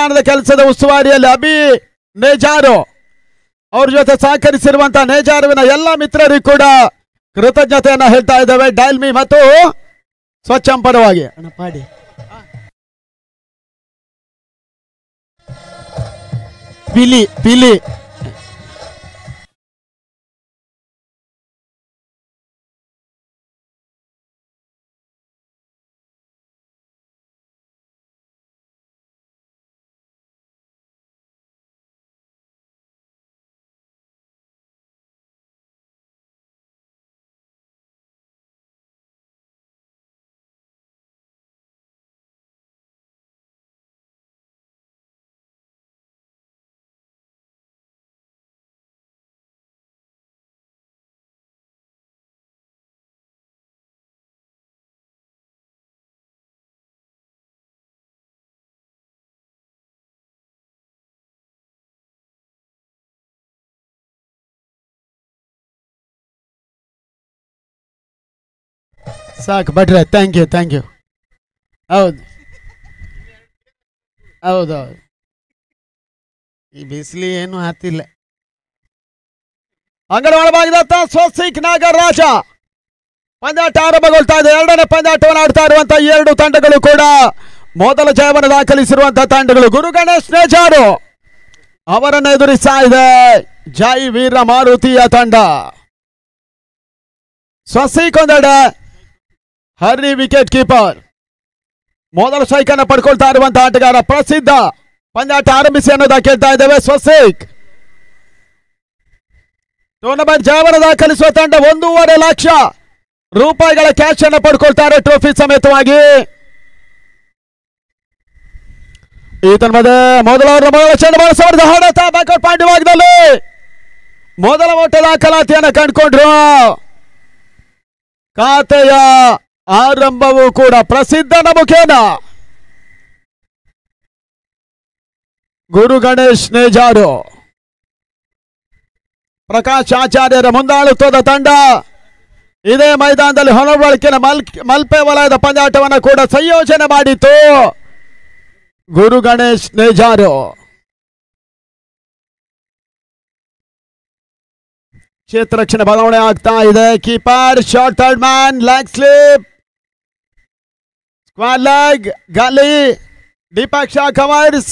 ಮೈದಾನದ ಕೆಲಸದ ಉಸ್ತುವಾರಿಯಲ್ಲಿ ಅಭಿ ನೇಜಾರು ಅವ್ರ ಜೊತೆ ಸಹಕರಿಸಿರುವಂತಹ ನೇಜಾರುವಿನ ಎಲ್ಲ ಮಿತ್ರರಿಗೂ ಕೂಡ ಕೃತಜ್ಞತೆಯನ್ನ ಹೇಳ್ತಾ ಇದ್ದೇವೆ. ಡೈಲ್ಮಿ ಮತ್ತು ಸ್ವಚ್ಛಂ ಪರವಾಗಿ ಪಾಡಿ ಪಿಲಿ ಪಿಲಿ ಸಾಕು ಭಟ್ರೆ. Thank you thank you. ಹೌದು ಹೌದೌದು, ಈ ಬಿಸಿಲಿ ಏನು ಹತ್ತಿಲ್ಲ. ಅಂಗನವಾಡಿ ಭಾಗದತ್ತ ಸ್ವಸ್ತಿಕ್ ನಾಗರಾಜ ಪಂದ್ಯಾಟ ಆರಂಭಗೊಳ್ತಾ ಇದೆ. ಎರಡನೇ ಪಂದ್ಯಾಟವನ್ನು ಆಡ್ತಾ ಇರುವಂತಹ ಎರಡು ತಂಡಗಳು ಕೂಡ ಮೊದಲ ಜಯವನ್ನು ದಾಖಲಿಸಿರುವಂತಹ ತಂಡಗಳು. ಗುರು ಗಣೇಶ್ ನೇಜಾರು ಅವರನ್ನು ಎದುರಿಸ್ತಾ ಇದೆ ಜೈ ವೀರ ಮಾರುತಿಯ ತಂಡ. ಸ್ವಸ್ತಿಕ್ ಒಂದೆಡೆ, ಹರಿ ವಿಕೆಟ್ ಕೀಪರ್. ಮೊದಲ ಸ್ಟ್ರೈಕ್ ಅನ್ನು ಪಡ್ಕೊಳ್ತಾ ಇರುವಂತಹ ಆಟಗಾರ ಪ್ರಸಿದ್ಧ. ಪಂದ್ಯಾಟ ಆರಂಭಿಸಿ ಅನ್ನೋದ ಕೇಳ್ತಾ ಇದ್ದೇವೆ. ಸ್ವಸ್ತಿಕ್ ಟೂರ್ನಮೆಂಟ್ ಜಯವನ್ನು ದಾಖಲಿಸುವ ತಂಡ 1.5 ಲಕ್ಷ ರೂಪಾಯಿಗಳ ಕ್ಯಾಶ್ ಅನ್ನು ಪಡ್ಕೊಳ್ತಾರೆ ಟ್ರೋಫಿ ಸಮೇತವಾಗಿ. ಈ ತನ್ಮದೆ ಮೊದಲ ಚೆಂಡು ಬಳಸಬಾರದು ಹೊಡೆತ ಬ್ಯಾಕ್ಔಟ್ ಪಾಯಿಂಟ್ ಭಾಗದಲ್ಲಿ ಮೊದಲ ಓಟ ದಾಖಲಾತಿಯನ್ನು ಕಂಡುಕೊಂಡ್ರು. ಖಾತೆಯ ಆರಂಭವೂ ಕೂಡ ಪ್ರಸಿದ್ಧನ ಮುಖೇನ ಗುರು ಗಣೇಶ್ ನೇಜಾರು. ಪ್ರಕಾಶ್ ಆಚಾರ್ಯರ ಮುಂದಾಳುತ್ವದ ತಂಡ ಇದೇ ಮೈದಾನದಲ್ಲಿ ಹೊನವಳ್ಕಿನ ಮಲ್ಪೆ ವಲಯದ ಪಂದ್ಯಾಟವನ್ನು ಕೂಡ ಸಂಯೋಜನೆ ಮಾಡಿತ್ತು ಗುರು ಗಣೇಶ್ ನೇಜಾರು. ಕ್ಷೇತ್ರ ರಕ್ಷಣೆ ಬದಲಾವಣೆ ಆಗ್ತಾ ಇದೆ. Keeper short third man leg slip squad leg Gali Deepak Shah covers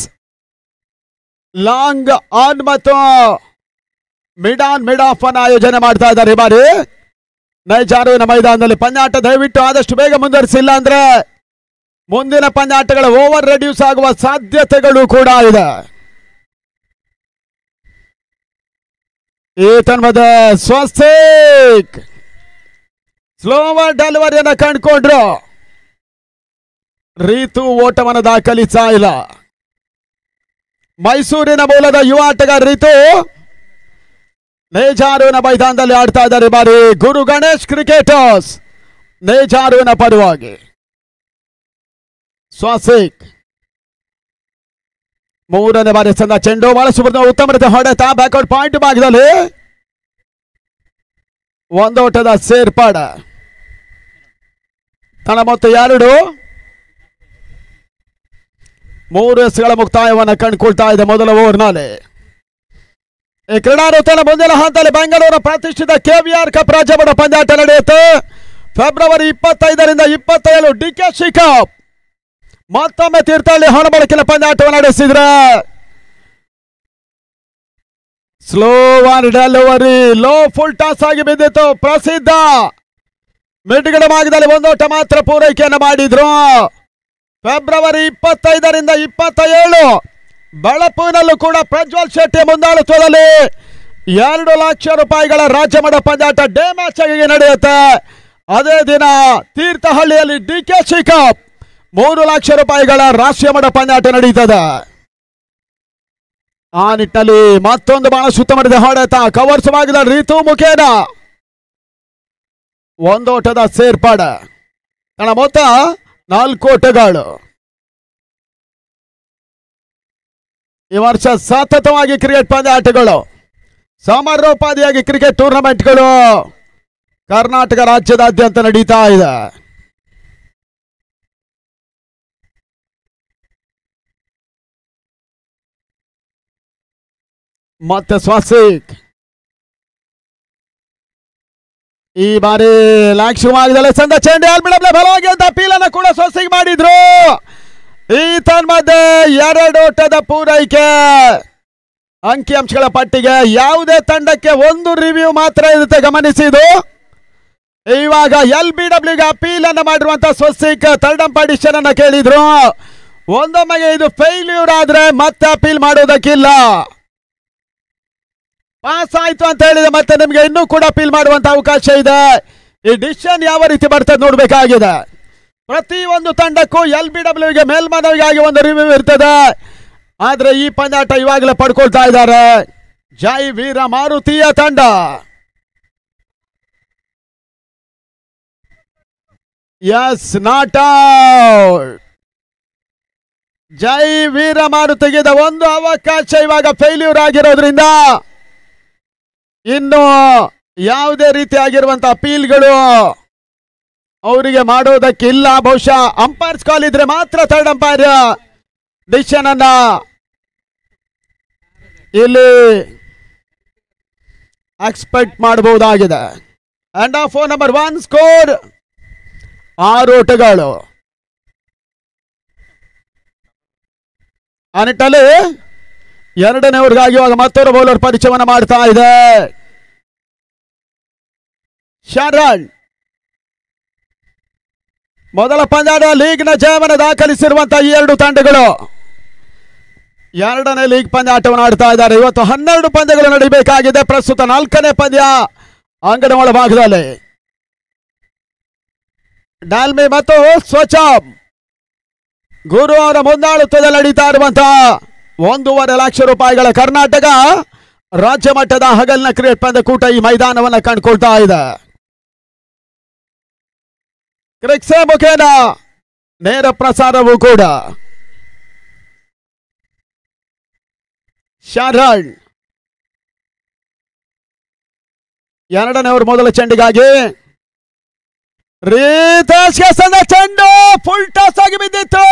long on ಮತ್ತು ಮಿಡ್ ಆನ್ ಮಿಡ್ ಆಫ್ ಅನ್ನು ಆಯೋಜನೆ ಮಾಡ್ತಾ ಇದ್ದಾರೆ. ಈ ಬಾರಿ ನೈಜಾರುವಿನ ಮೈದಾನದಲ್ಲಿ ಪಂದ್ಯಾಟ ದಯವಿಟ್ಟು ಆದಷ್ಟು ಬೇಗ ಮುಂದುವರಿಸಿಲ್ಲ ಅಂದ್ರೆ ಮುಂದಿನ ಪಂದ್ಯಾಟಗಳ ಓವರ್ ರೆಡ್ಯೂಸ್ ಆಗುವ ಸಾಧ್ಯತೆಗಳು ಕೂಡ ಇದೆ. ಈ ತನ್ಮದ ಸ್ವಸ್ತಿಕ್ ಸ್ಲೋವರ್ ಡೆಲಿವರಿಯನ್ನು ಕಂಡುಕೊಂಡ್ರು. ರೀತು ಓಟವನ್ನು ದಾಖಲಿಸ್ತಾ ಇಲ್ಲ. ಮೈಸೂರಿನ ಮೂಲದ ಯುವ ಆಟಗಾರ ರೀತು ನೇಜಾರುವಿನ ಮೈದಾನದಲ್ಲಿ ಆಡ್ತಾ ಇದ್ದಾರೆ. ಬಾರಿ ಗುರು ಗಣೇಶ್ ಕ್ರಿಕೆಟರ್ಸ್ ನೇಜಾರುವಿನ ಪರವಾಗಿ. ಸ್ವಸ್ತಿಕ್ ಮೂರನೇ ಬಾರಿ ಸಂದ ಚೆಂಡು ಬಳಸುವ ಉತ್ತಮ ರೀತಿ ಹೊಡೆತ ಬ್ಯಾಕ್ಔಟ್ ಪಾಯಿಂಟ್ ಭಾಗದಲ್ಲಿ ಒಂದೋಟದ ಸೇರ್ಪಾಡ. ತಳ ಮೊತ್ತ 2 3 ಎಸ್ಗಳ ಮುಕ್ತಾಯವನ್ನು ಕಂಡುಕೊಳ್ತಾ ಇದೆ ಮೊದಲ ಓವರ್ನಲ್ಲಿ. ಈ ಕ್ರೀಡಾಋತುವಿನ ಮುಂದಿನ ಹಂತದಲ್ಲಿ ಬೆಂಗಳೂರು ಪ್ರತಿಷ್ಠಿತ ಕೆವಿಆರ್ ಕಪ್ ರಾಜ್ಯಮಟ್ಟ ಪಂದ್ಯಾಟ ನಡೆಯುತ್ತೆ. ಫೆಬ್ರವರಿ 25ರಿಂದ 27 ಡಿಕೆಶಿ ಕಪ್. ಮತ್ತೊಮ್ಮೆ ತೀರ್ಥಹಳ್ಳಿ ಹೊನಬಳಕಿನ ಪಂದ್ಯಾಟವನ್ನು ನಡೆಸಿದ್ರೆ slower delivery low full toss ಆಗಿ ಬಿದ್ದಿತ್ತು. ಪ್ರಸಿದ್ಧ ಮಿಡ್ಗಡೆ ಭಾಗದಲ್ಲಿ ಒಂದೋಟ ಮಾತ್ರ ಪೂರೈಕೆಯನ್ನು ಮಾಡಿದ್ರು. ಫೆಬ್ರವರಿ 25ರಿಂದ 27 ಬೆಳಪುವಿನಲ್ಲೂ ಕೂಡ ಪ್ರಜ್ವಲ್ ಶೆಟ್ಟಿ ಮುಂದಾಳುತ್ವದಲ್ಲಿ 2 ಲಕ್ಷ ರೂಪಾಯಿಗಳ ರಾಜ್ಯಮಟ್ಟ ಪಂದ್ಯಾಟ ಡೇ ಮ್ಯಾಚ್ ಆಗಿ ನಡೆಯುತ್ತೆ. ಅದೇ ದಿನ ತೀರ್ಥಹಳ್ಳಿಯಲ್ಲಿ ಡಿಕೆಶಿ ಕಪ್ 3 ಲಕ್ಷ ರೂಪಾಯಿಗಳ ರಾಷ್ಟ್ರೀಯ ಮಟ್ಟ ಪಂದ್ಯಾಟ ನಡೀತದೆ. ಆ ನಿಟ್ಟಿನಲ್ಲಿ ಮತ್ತೊಂದು ಬಹಳ ಸುತ್ತಮಟ್ಟಿದ ಹೊಡೆತ ಕವರ್ಸ್ ಭಾಗದ ರೀತು ಮುಖೇನ ಒಂದೋಟದ ಸೇರ್ಪಾಡ. ತನ್ನ ಮೊತ್ತ 4 ಓಟಗಳು. ಈ ವರ್ಷ ಸತತವಾಗಿ ಕ್ರಿಕೆಟ್ ಪಂದ್ಯಾಟಗಳು, ಸಮಾರೋಪಾದಿಯಾಗಿ ಕ್ರಿಕೆಟ್ ಟೂರ್ನಮೆಂಟ್ಗಳು ಕರ್ನಾಟಕ ರಾಜ್ಯದಾದ್ಯಂತ ನಡೀತಾ ಇದೆ. ಮತ್ತೆ ಸ್ವಾಸಿಕ್ ಈ ಬಾರಿ ಲಾಕ್ ಶುರುವಾಗಿದೆ ಸಂದ ಚೆಂಡು ಆಲ್ಬಿಡಬ್ಲೆ ಬಲವಾಗಿ ಅಂತ ಅಪೀಲನ್ನ ಕೂಡ ಸ್ವಾಸಿಕ್ ಮಾಡಿದ್ರು. ಈ ತನ್ಮಧ್ಯೆ 2 ಓಟದ ಪೂರೈಕೆ. ಅಂಕಿಅಂಶಗಳ ಪಟ್ಟಿಗೆ ಯಾವುದೇ ತಂಡಕ್ಕೆ 1 ರಿವ್ಯೂ ಮಾತ್ರ ಇರುತ್ತೆ ಗಮನಿಸಿದು. ಇವಾಗ LBWಗೆ ಅಪೀಲ್ ಅನ್ನ ಮಾಡಿರುವಂತಹ ಸ್ವಸ್ತಿಕ್ ಥರ್ಡ್ ಅಂಪೈರ್ ಡಿಸಿಷನ್ ಅನ್ನ ಕೇಳಿದ್ರು. ಒಂದೊಮ್ಮೆಗೆ ಇದು ಫೇಲ್ಯೂರ್ ಆದ್ರೆ ಮತ್ತೆ ಅಪೀಲ್ ಮಾಡೋದಕ್ಕಿಲ್ಲ. ಪಾಸ್ ಆಯ್ತು ಅಂತ ಹೇಳಿದ್ರೆ ಮತ್ತೆ ನಿಮ್ಗೆ ಇನ್ನೂ ಕೂಡ ಅಪೀಲ್ ಮಾಡುವಂತ ಅವಕಾಶ ಇದೆ. ಈ ಡಿಸಿಷನ್ ಯಾವ ರೀತಿ ಬರ್ತದೆ ನೋಡ್ಬೇಕಾಗಿದೆ. ಪ್ರತಿ ಒಂದು ತಂಡಕ್ಕೂ LBWಗೆ ಮೇಲ್ಮನವಿಗಾಗಿ 1 ರಿವ್ಯೂ ಇರ್ತದೆ. ಆದ್ರೆ ಈ ಪಂದ್ಯಾಟ ಇವಾಗಲೇ ಪಡ್ಕೊಳ್ತಾ ಇದ್ದಾರೆ ಜೈ ವೀರ ಮಾರುತಿಯ ತಂಡ. Yes not out. Jai Veera ಮಾರುತಿಗೆ ಒಂದು ಅವಕಾಶ ಇವಾಗ ಫೇಲ್ಯೂರ್ ಆಗಿರೋದ್ರಿಂದ ಇನ್ನು ಯಾವುದೇ ರೀತಿಯಾಗಿರುವಂತ ಅಪೀಲ್ಗಳು ಅವರಿಗೆ ಮಾಡೋದಕ್ಕಿಲ್ಲ. ಬಹುಶಃ ಅಂಪೈರ್ಸ್ ಕಾಲ್ ಇದ್ರೆ ಮಾತ್ರ ಥರ್ಡ್ ಅಂಪೈರ್ ಡಿಸಿಷನ್ ಅನ್ನ ಇಲ್ಲಿ ಎಕ್ಸ್ಪೆಕ್ಟ್ ಮಾಡಬಹುದಾಗಿದೆ. And of number 1 score 6 ಓಟಗಳು. ಆ ನಿಟ್ಟಲ್ಲಿ 2ನೇ ಓವರ್ಗಾಗಿ ಇವಾಗ ಮತ್ತೊಬ್ಬ ಬೌಲರ್ ಪರಿಚಯವನ್ನು ಮಾಡ್ತಾ ಇದೆ ಶರಣ್. ಮೊದಲ ಪಂದ್ಯದ ಲೀಗ್ನ ಜಯವನ್ನು ದಾಖಲಿಸಿರುವಂತಹ ಈ 2 ತಂಡಗಳು 2ನೇ ಲೀಗ್ ಪಂದ್ಯಾಟವನ್ನು ಆಡ್ತಾ ಇದ್ದಾರೆ. ಇವತ್ತು 12 ಪಂದ್ಯಗಳು ನಡೀಬೇಕಾಗಿದೆ. ಪ್ರಸ್ತುತ 4ನೇ ಪಂದ್ಯ ಅಂಗಣ ಒಳಭಾಗದಲ್ಲಿ. ಡಾಲ್ಮಿ ಮತ್ತು ಸ್ವಚಾಮ್ ಗುರು ಅವರ ಮುಂದಾಳುತ್ವದಲ್ಲಿ ನಡೀತಾ ಇರುವಂತಹ 1.5 ಲಕ್ಷ ರೂಪಾಯಿಗಳ ಕರ್ನಾಟಕ ರಾಜ್ಯ ಮಟ್ಟದ ಹಗಲಿನ ಕ್ರಿಕೆಟ್ ಪಂದ್ಯಕೂಟ ಈ ಮೈದಾನವನ್ನು ಕಂಡುಕೊಳ್ತಾ ಇದೆ. ಕ್ರಿಕ್ಸೆ ಮುಖೇನ ನೇರ ಪ್ರಸಾರವೂ ಕೂಡ. ಶರಣ್ 2ನೇ ಓವರ್ ಮೊದಲ ಚೆಂಡಿಗಾಗಿ ರೀತೇಶ್ ಚೆಂಡು ಫುಲ್ ಟಾಸ್ ಆಗಿ ಬಿದ್ದಿತ್ತು.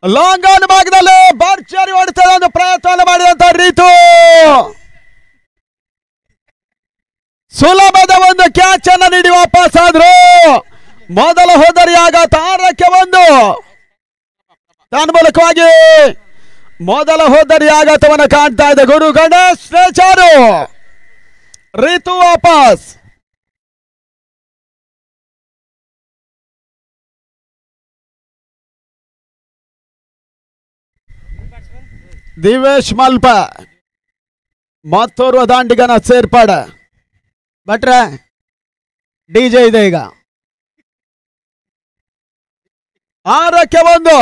ಲಾಂಗ್ ಆನ್ ಭಾಗದಲ್ಲಿ ಭರ್ಜರಿ ಹೊಡೆತದ ಒಂದು ಪ್ರಯತ್ನ ಮಾಡಿದಂತ ರೀತು ಸುಲಭದ ಒಂದು ಕ್ಯಾಚ್ ಅನ್ನು ನೀಡಿ ವಾಪಸ್ ಆದ್ರು. ಮೊದಲ ಹೋದರಿ ಆಘಾತ 6ಕ್ಕೆ 1. ತನ್ಮೂಲಕವಾಗಿ ಮೊದಲ ಹೋದರಿ ಆಘಾತವನ್ನು ಕಾಣ್ತಾ ಇದೆ ಗುರು ಗಣೇಶ್ ನೇಚಾರು. ರೀತು ವಾಪಸ್. ದಿವೇಶ್ ಮಲ್ಪ ಮತ್ತೋರ್ವ ದಾಂಡಿಗನ ಸೇರ್ಪಡೆ. ಭಟ್ರೆ ಡಿಜೆ ಇದೆ ಈಗ. 6ಕ್ಕೆ 1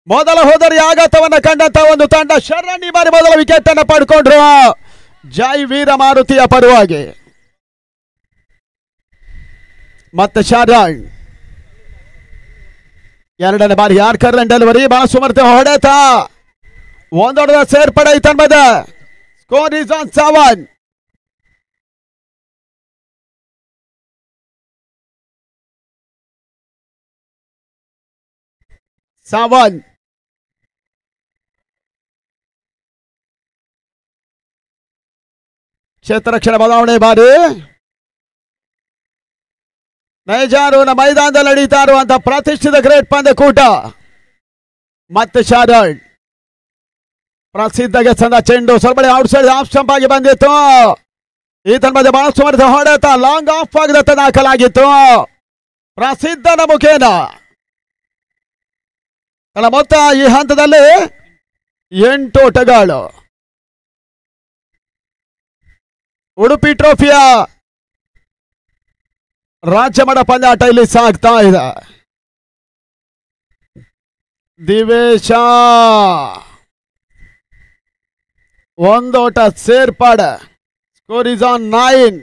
ಮೊದಲ ಹೋದರಿ ಆಘಾತವನ್ನ ಕಂಡಂತ ಒಂದು ತಂಡ ಶರಣ್ ಈ ಬಾರಿ ಮೊದಲ ವಿಕೆಟ್ ಅನ್ನು ಪಡ್ಕೊಂಡ್ರು ಜೈ ವೀರ ಮಾರುತಿಯ ಪರವಾಗಿ. ಮತ್ತೆ ಶರಣ್ 2ನೇ ಬಾರಿ ಯಾರ್ಕರ್ ಡೆಲಿವರಿ ಬಹಳ ಸುಮರ್ತೆ ಹೊಡೆತ. ಒಂದೊಡ್ಡ ಸೇರ್ಪಡೆ ಈ ತನ್ಮದ. Score is on 7. ಕ್ಷೇತ್ರ ರಕ್ಷಣೆ ಬದಲಾವಣೆ ಬಾರಿ ನೈಜಾರೂನ ಮೈದಾನದಲ್ಲಿ ನಡೀತಾ ಇರುವಂತಹ ಪ್ರತಿಷ್ಠಿತ ಕ್ರಿಕೆಟ್ ಪಂದ್ಯಕೂಟ. ಮತ್ತೆ ಶರಣ್ ಪ್ರಸಿದ್ಧಗೆ ಚಂದ ಚೆಂಡು ಸ್ವಲ್ಪ ಔಟ್ ಸೈಡ್ ಆಫ್ ಸ್ಟಂಪ್ ಆಗಿ ಬಂದಿತ್ತು. ಈ ತನ್ಮಧ್ಯೆ ಬಹಳ ಸುಮಾರು ಹೊಡೆತ ಲಾಂಗ್ ಆಫ್ ಆಗದ ದಾಖಲಾಗಿತ್ತು ಪ್ರಸಿದ್ಧನ ಮುಖೇನ. ಮೊತ್ತ ಈ ಹಂತದಲ್ಲಿ 8 ಓಟಗಳು. ಉಡುಪಿ ಟ್ರೋಫಿಯ ರಾಜ್ಯ ಮಟ್ಟ ಪಂದ್ಯಾಟ ಇಲ್ಲಿ ಸಾಗ್ತಾ ಇದೆ. ದಿವೇಶ 1 ಓಟ ಸೇರ್ಪಡೆ. Score is on 9.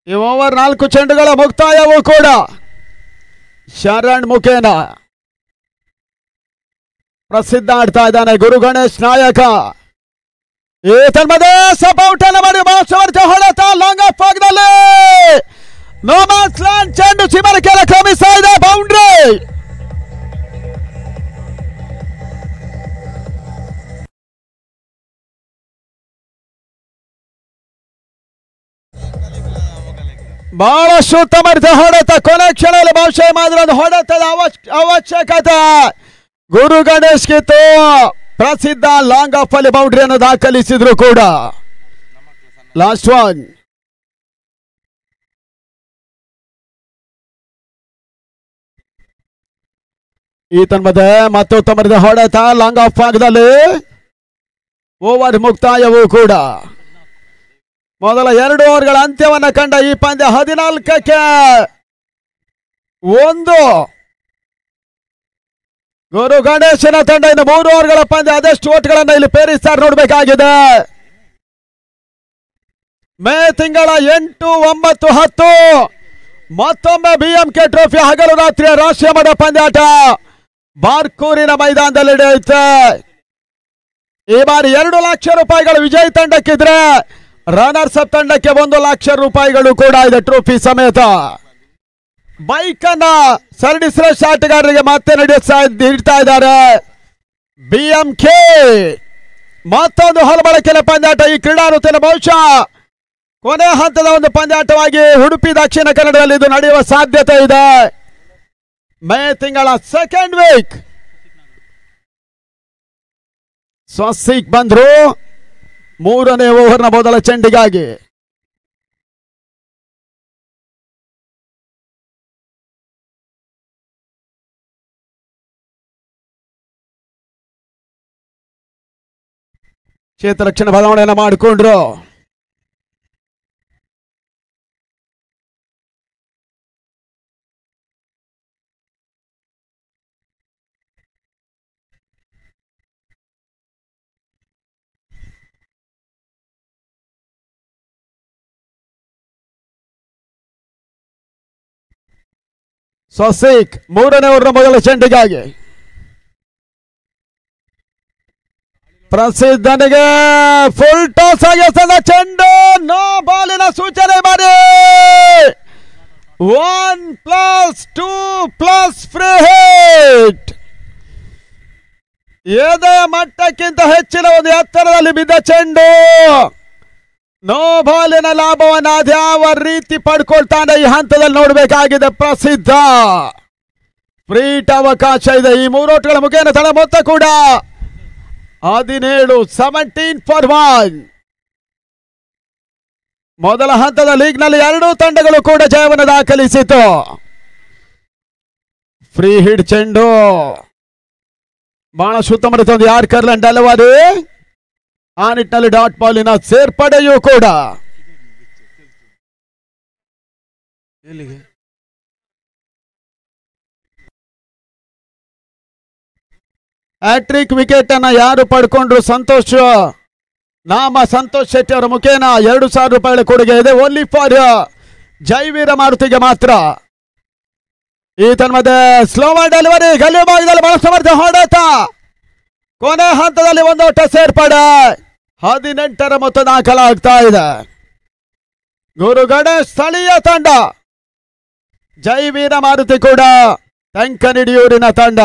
ಈ ಓವರ್ 4 ಚೆಂಡುಗಳ ಮುಕ್ತಾಯವೂ ಕೂಡ ಶರಣ್ ಮುಖೇನ. ಪ್ರಸಿದ್ಧ ಆಡ್ತಾ ಇದ್ದಾನೆ ಗುರು ಗಣೇಶ್ ನಾಯಕ. ಈ ತನ್ಮದೆ ಸಪೌಟ್ ಅನ್ನು ಮಾಡಿ ಹೊಡೆತ ಲಾಂಗ್ ಆಫ್ ಭಾಗದಲ್ಲಿ ನೋಮ್ಯಾನ್ಸ್ ಲ್ಯಾಂಡ್ ಚೆಂಡು ಸೀಮರಕ್ಕೆ ಕ್ರಮಿಸ್ತಾ ಇದೆ. ಬೌಂಡ್ರಿ. ಬಹಳಷ್ಟು ಉತ್ತಮ ಹೊಡೆತ. ಕೊನೆ ಕ್ಷಣದಲ್ಲಿ ಬಹುಶಃ ಮಾತ್ರ ಒಂದು ಹೊಡೆತದ ಅವಶ್ಯಕತೆ ಗುರು ಗಣೇಶ್ ಗಿತ್ತು. ಪ್ರಸಿದ್ಧ ಲಾಂಗ್ ಆಫ್ ಅಲ್ಲಿ ಬೌಂಡ್ರಿಯನ್ನು ದಾಖಲಿಸಿದ್ರು ಕೂಡ. Last one. ಈತನ್ ಮಧ್ಯೆ ಮತ್ತೊತ್ತಮರಿದ ಹೊಡೆತ ಲಾಂಗ್ ಆಫ್ ಭಾಗದಲ್ಲಿ. ಓವರ್ ಮುಕ್ತಾಯವೂ ಕೂಡ. ಮೊದಲ 2 ಓವರ್ಗಳ ಅಂತ್ಯವನ್ನ ಕಂಡ ಈ ಪಂದ್ಯ 14ಕ್ಕೆ 1. ಗುರು ಗಣೇಶನ ತಂಡ ಇನ್ನು 3 ಓವರ್ಗಳ ಪಂದ್ಯ. ಅದೆಷ್ಟು ಓಟ್ಗಳನ್ನ ಇಲ್ಲಿ ಪೇರಿಸ್ತಾರೆ ನೋಡ್ಬೇಕಾಗಿದೆ. ಮೇ ತಿಂಗಳ 8, 9, 10 ಮತ್ತೊಮ್ಮೆ BMK ಟ್ರೋಫಿ ಹಗಲು ರಾತ್ರಿಯ ರಾಷ್ಟ್ರೀಯ ಮಟ್ಟ ಪಂದ್ಯಾಟ ಬಾರ್ಕೂರಿನ ಮೈದಾನದಲ್ಲಿ ನಡೆಯುತ್ತೆ. ಈ ಬಾರಿ 2 ಲಕ್ಷ ರೂಪಾಯಿಗಳು ವಿಜಯ್ ತಂಡಕ್ಕಿದ್ರೆ ರನ್ನರ್ಸ್ ಅಪ್ ತಂಡಕ್ಕೆ 1 ಲಕ್ಷ ರೂಪಾಯಿಗಳು ಕೂಡ ಇದೆ ಟ್ರೋಫಿ ಸಮೇತ. ಬೈಕ್ ಅನ್ನ ಸರಣಿ ಶ್ರೇಷ್ಠ ಆಟಗಾರರಿಗೆ ಮತ್ತೆ ನೀಡ್ತಾ ಇದ್ದಾರೆ BMK. ಮತ್ತೊಂದು ಹೊಲಬಳಕೆಯ ಪಂದ್ಯಾಟ ಈ ಕ್ರೀಡಾಋತುವಿನ ಬಹುಶಃ ಕೊನೆ ಹಂತದ ಒಂದು ಪಂದ್ಯಾಟವಾಗಿ ಉಡುಪಿ ದಕ್ಷಿಣ ಕನ್ನಡದಲ್ಲಿ ಇದು ನಡೆಯುವ ಸಾಧ್ಯತೆ ಇದೆ. ಮೇ ತಿಂಗಳ 2nd ವೀಕ್. ಸ್ವಸ್ತಿಕ್ ಬಂದ್ರು 3ನೇ ಓವರ್ನ ಮೊದಲ ಚೆಂಡಿಗಾಗಿ. ಕ್ಷೇತ್ರ ರಕ್ಷಣೆ ಬದಲಾವಣೆಯನ್ನು ಮಾಡಿಕೊಂಡ್ರು. ಸ್ವಸ್ತಿಕ್ 3ನೇ ಓವರ್ನ ಮೊದಲ ಚೆಂಡಿಗಾಗಿ. ಪ್ರಸಿದ್ಧನಿಗೆ ಫುಲ್ ಟಾಸ್ ಆಗಿ ಚೆಂಡು. ನೋ ಬಾಲಿನ ಸೂಚನೆ ಮಾಡಿ 1+2+ ಫ್ರೀ ಹಿಟ್. ಎದೆಯ ಮಟ್ಟಕ್ಕಿಂತ ಹೆಚ್ಚಿನ ಒಂದು ಎತ್ತರದಲ್ಲಿ ಬಿದ್ದ ಚೆಂಡು. ನೋ ಬಾಲಿನ ಲಾಭವನ್ನು ಅದ್ಯಾವ ರೀತಿ ಪಡ್ಕೊಳ್ತಾನೆ ಈ ಹಂತದಲ್ಲಿ ನೋಡಬೇಕಾಗಿದೆ. ಪ್ರಸಿದ್ಧ ಫ್ರೀಟ್ ಅವಕಾಶ ಇದೆ. ಈ 3 ಓಟ್ಗಳ ಮುಖೇನ ತಳ ಮೊತ್ತ ಕೂಡ 17 for 1. ಮೊದಲ ಹಂತದ ಲೀಗ್ನಲ್ಲಿ 2 ತಂಡಗಳು ಕೂಡ ಜಯವನ್ನು ದಾಖಲಿಸಿತು. ಫ್ರೀ ಹಿಟ್ ಚೆಂಡು ಬಹಳ ಸುತ್ತಮುತ್ತ ಒಂದು ಯಾರ್ಕರ್ಲೆಂಡ್ ಡೆಲಿವರಿ. ಆ ನಿಟ್ಟಿನಲ್ಲಿ ಡಾಟ್ ಬಾಲಿನ ಸೇರ್ಪಡೆಯೂ ಕೂಡ. ಹ್ಯಾಟ್ರಿಕ್ ವಿಕೆಟ್ ಅನ್ನ ಯಾರು ಪಡ್ಕೊಂಡ್ರು? ಸಂತೋಷ್ ಶೆಟ್ಟಿ ಅವರ ಮುಖೇನ 2,000 ರೂಪಾಯಿಗಳ ಕೊಡುಗೆ ಇದೆ. ಓನ್ಲಿ ಫಾರ್ ಜೈವೀರ ಮಾರುತಿಗೆ ಮಾತ್ರ. ಈ ತನ್ಮಧ್ಯೆ ಸ್ಲೋವರ್ ಡೆಲಿವರಿ ಗಲ್ಲಿ ಭಾಗದಲ್ಲಿ ಬಹಳ ಸಮರ್ಥ ಹೊಡೆತ. ಕೊನೆ ಹಂತದಲ್ಲಿ 1 ಓಟ ಸೇರ್ಪಡೆ. 18ರ ಮೊತ್ತ ದಾಖಲಾಗ್ತಾ ಇದೆ. ಗುರು ಗಣೇಶ್ ಸ್ಥಳೀಯ ತಂಡ, ಜೈವೀರ ಮಾರುತಿ ಕೂಡ ತೆಂಕನಿಡಿಯೂರಿನ ತಂಡ.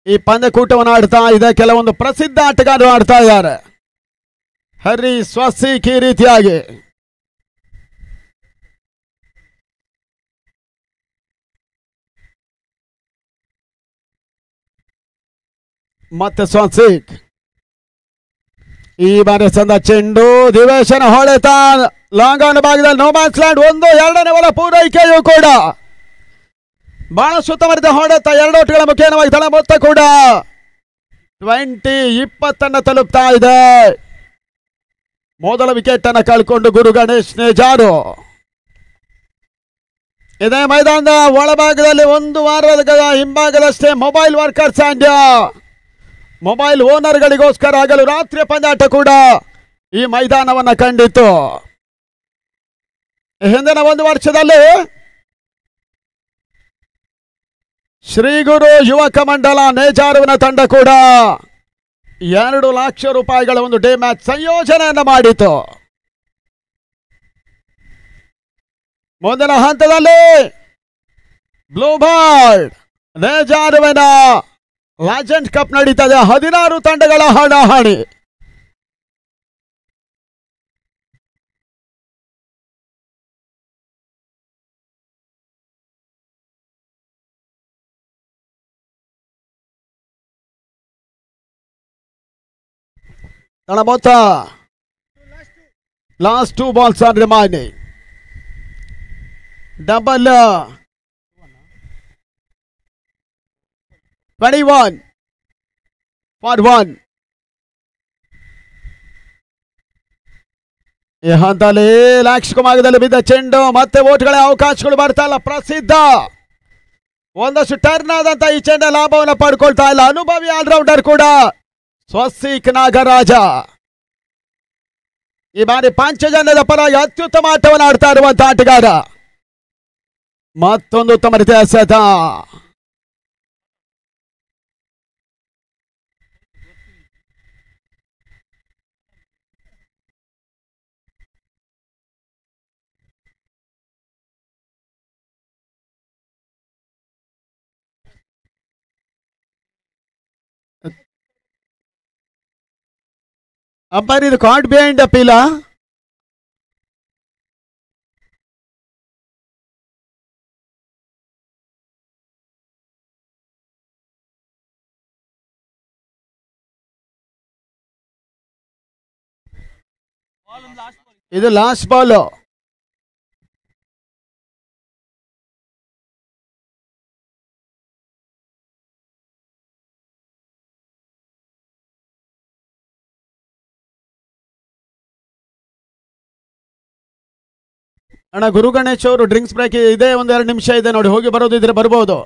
ಈ ಪಂದ್ಯಕೂಟವನ್ನು ಆಡ್ತಾ ಇದೆ. ಕೆಲವೊಂದು ಪ್ರಸಿದ್ಧ ಆಟಗಾರರು ಆಡ್ತಾ ಇದ್ದಾರೆ. ಹರಿ ಸ್ವಸ್ತಿಕ್ ಈ ರೀತಿಯಾಗಿ. ಮತ್ತೆ ಸ್ವಸ್ತಿಕ್ ಈ ಬಾರಿ ಸಂದ ಚೆಂಡು. ದಿವೇಶನ ಹೊಡೆತ ಲಾಂಗ್ ಆನ್ ಭಾಗದಲ್ಲಿ ನೋಮ್ಯಾನ್ಸ್ ಲ್ಯಾಂಡ್ 1-2ನೇ ಓವರ್ ಪೂರೈಕೆಯೂ ಕೂಡ ಬಹಳ ಸುತ್ತಮುತ್ತ ಹೊಡೆತ. 2 ಓಟ್ಗಳ ಮುಖೇನವಾಗಿ ತಳ ಮೊತ್ತ ಕೂಡ 20 ತಲುಪ್ತಾ ಇದೆ. ಮೊದಲ ವಿಕೆಟ್ ಅನ್ನು ಕಳ್ಕೊಂಡು ಗುರು ಗಣೇಶ್ ನೇಜಾರು. ಇದೇ ಮೈದಾನದ ಒಳಭಾಗದಲ್ಲಿ 1 ವಾರದ ಹಿಂಭಾಗದಷ್ಟೇ ಮೊಬೈಲ್ ವರ್ಕರ್ಸ್ ಅಂಡ್ ಮೊಬೈಲ್ ಓನರ್ಗಳಿಗೋಸ್ಕರ ಆಗಲು ರಾತ್ರಿಯ ಪಂದ್ಯಾಟ ಕೂಡ ಈ ಮೈದಾನವನ್ನ ಕಂಡಿತ್ತು. ಹಿಂದಿನ 1 ವರ್ಷದಲ್ಲಿ ಶ್ರೀ ಗುರು ಯುವಕ ಮಂಡಲ ನೇಜಾರುವಿನ ತಂಡ ಕೂಡ 2 ಲಕ್ಷ ರೂಪಾಯಿಗಳ ಒಂದು ಡೇ ಮ್ಯಾಚ್ ಸಂಯೋಜನೆಯನ್ನು ಮಾಡಿತು. ಮುಂದಿನ ಹಂತದಲ್ಲಿ ಬ್ಲೂ ಬರ್ಡ್ ನೇಜಾರುವಿನ ಲೆಜೆಂಡ್ ಕಪ್ ನಡೀತದೆ. 16 ತಂಡಗಳ ಹಣಾಹಣಿ. ಮೊತ್ತ last 2 balls are remaining. Double 21 for 1. ಈ ಹಂತದಲ್ಲಿ ಲಾಕ್ಷಕಮಾಗದಲ್ಲಿ ಬಿದ್ದ ಚೆಂಡು ಮತ್ತೆ ಓಟ್ಗಳ ಅವಕಾಶಗಳು ಬರ್ತಾ ಇಲ್ಲ. ಪ್ರಸಿದ್ಧ ಒಂದಷ್ಟು ಟರ್ನ್ ಆದಂತ ಈ ಚೆಂಡ ಲಾಭವನ್ನು ಪಡ್ಕೊಳ್ತಾ ಇಲ್ಲ. ಅನುಭವಿ ಆಲ್ರೌಂಡರ್ ಕೂಡ ಸ್ವಸ್ತಿಕ್ ನಾಗರಾಜ ಈ ಬಾರಿ ಪಂಚಜನ್ಯದ ಪರವಾಗಿ ಅತ್ಯುತ್ತಮ ಆಟವನ್ನು ಆಡ್ತಾ ಇರುವಂತಹ ಆಟಗಾರ. ಮತ್ತೊಂದು ಉತ್ತಮ ರೀತಿಯ ಎಸೆತ. ಅಂಪೈರ್ ಇದು ಕಾರ್ಡ್ ಬಿಹೈಂಡ್ ಅಪೀಲ. ಇದು ಲಾಸ್ಟ್ ಬಾಲ್. ಅಣ್ಣ ಗುರು ಗಣೇಶ್ ಅವರು ಡ್ರಿಂಕ್ಸ್ ಬ್ರೇಕ್ ಇದೆ, 1-2 ನಿಮಿಷ ಇದೆ ನೋಡಿ, ಹೋಗಿ ಬರೋದಿದ್ರೆ ಬರ್ಬೋದು.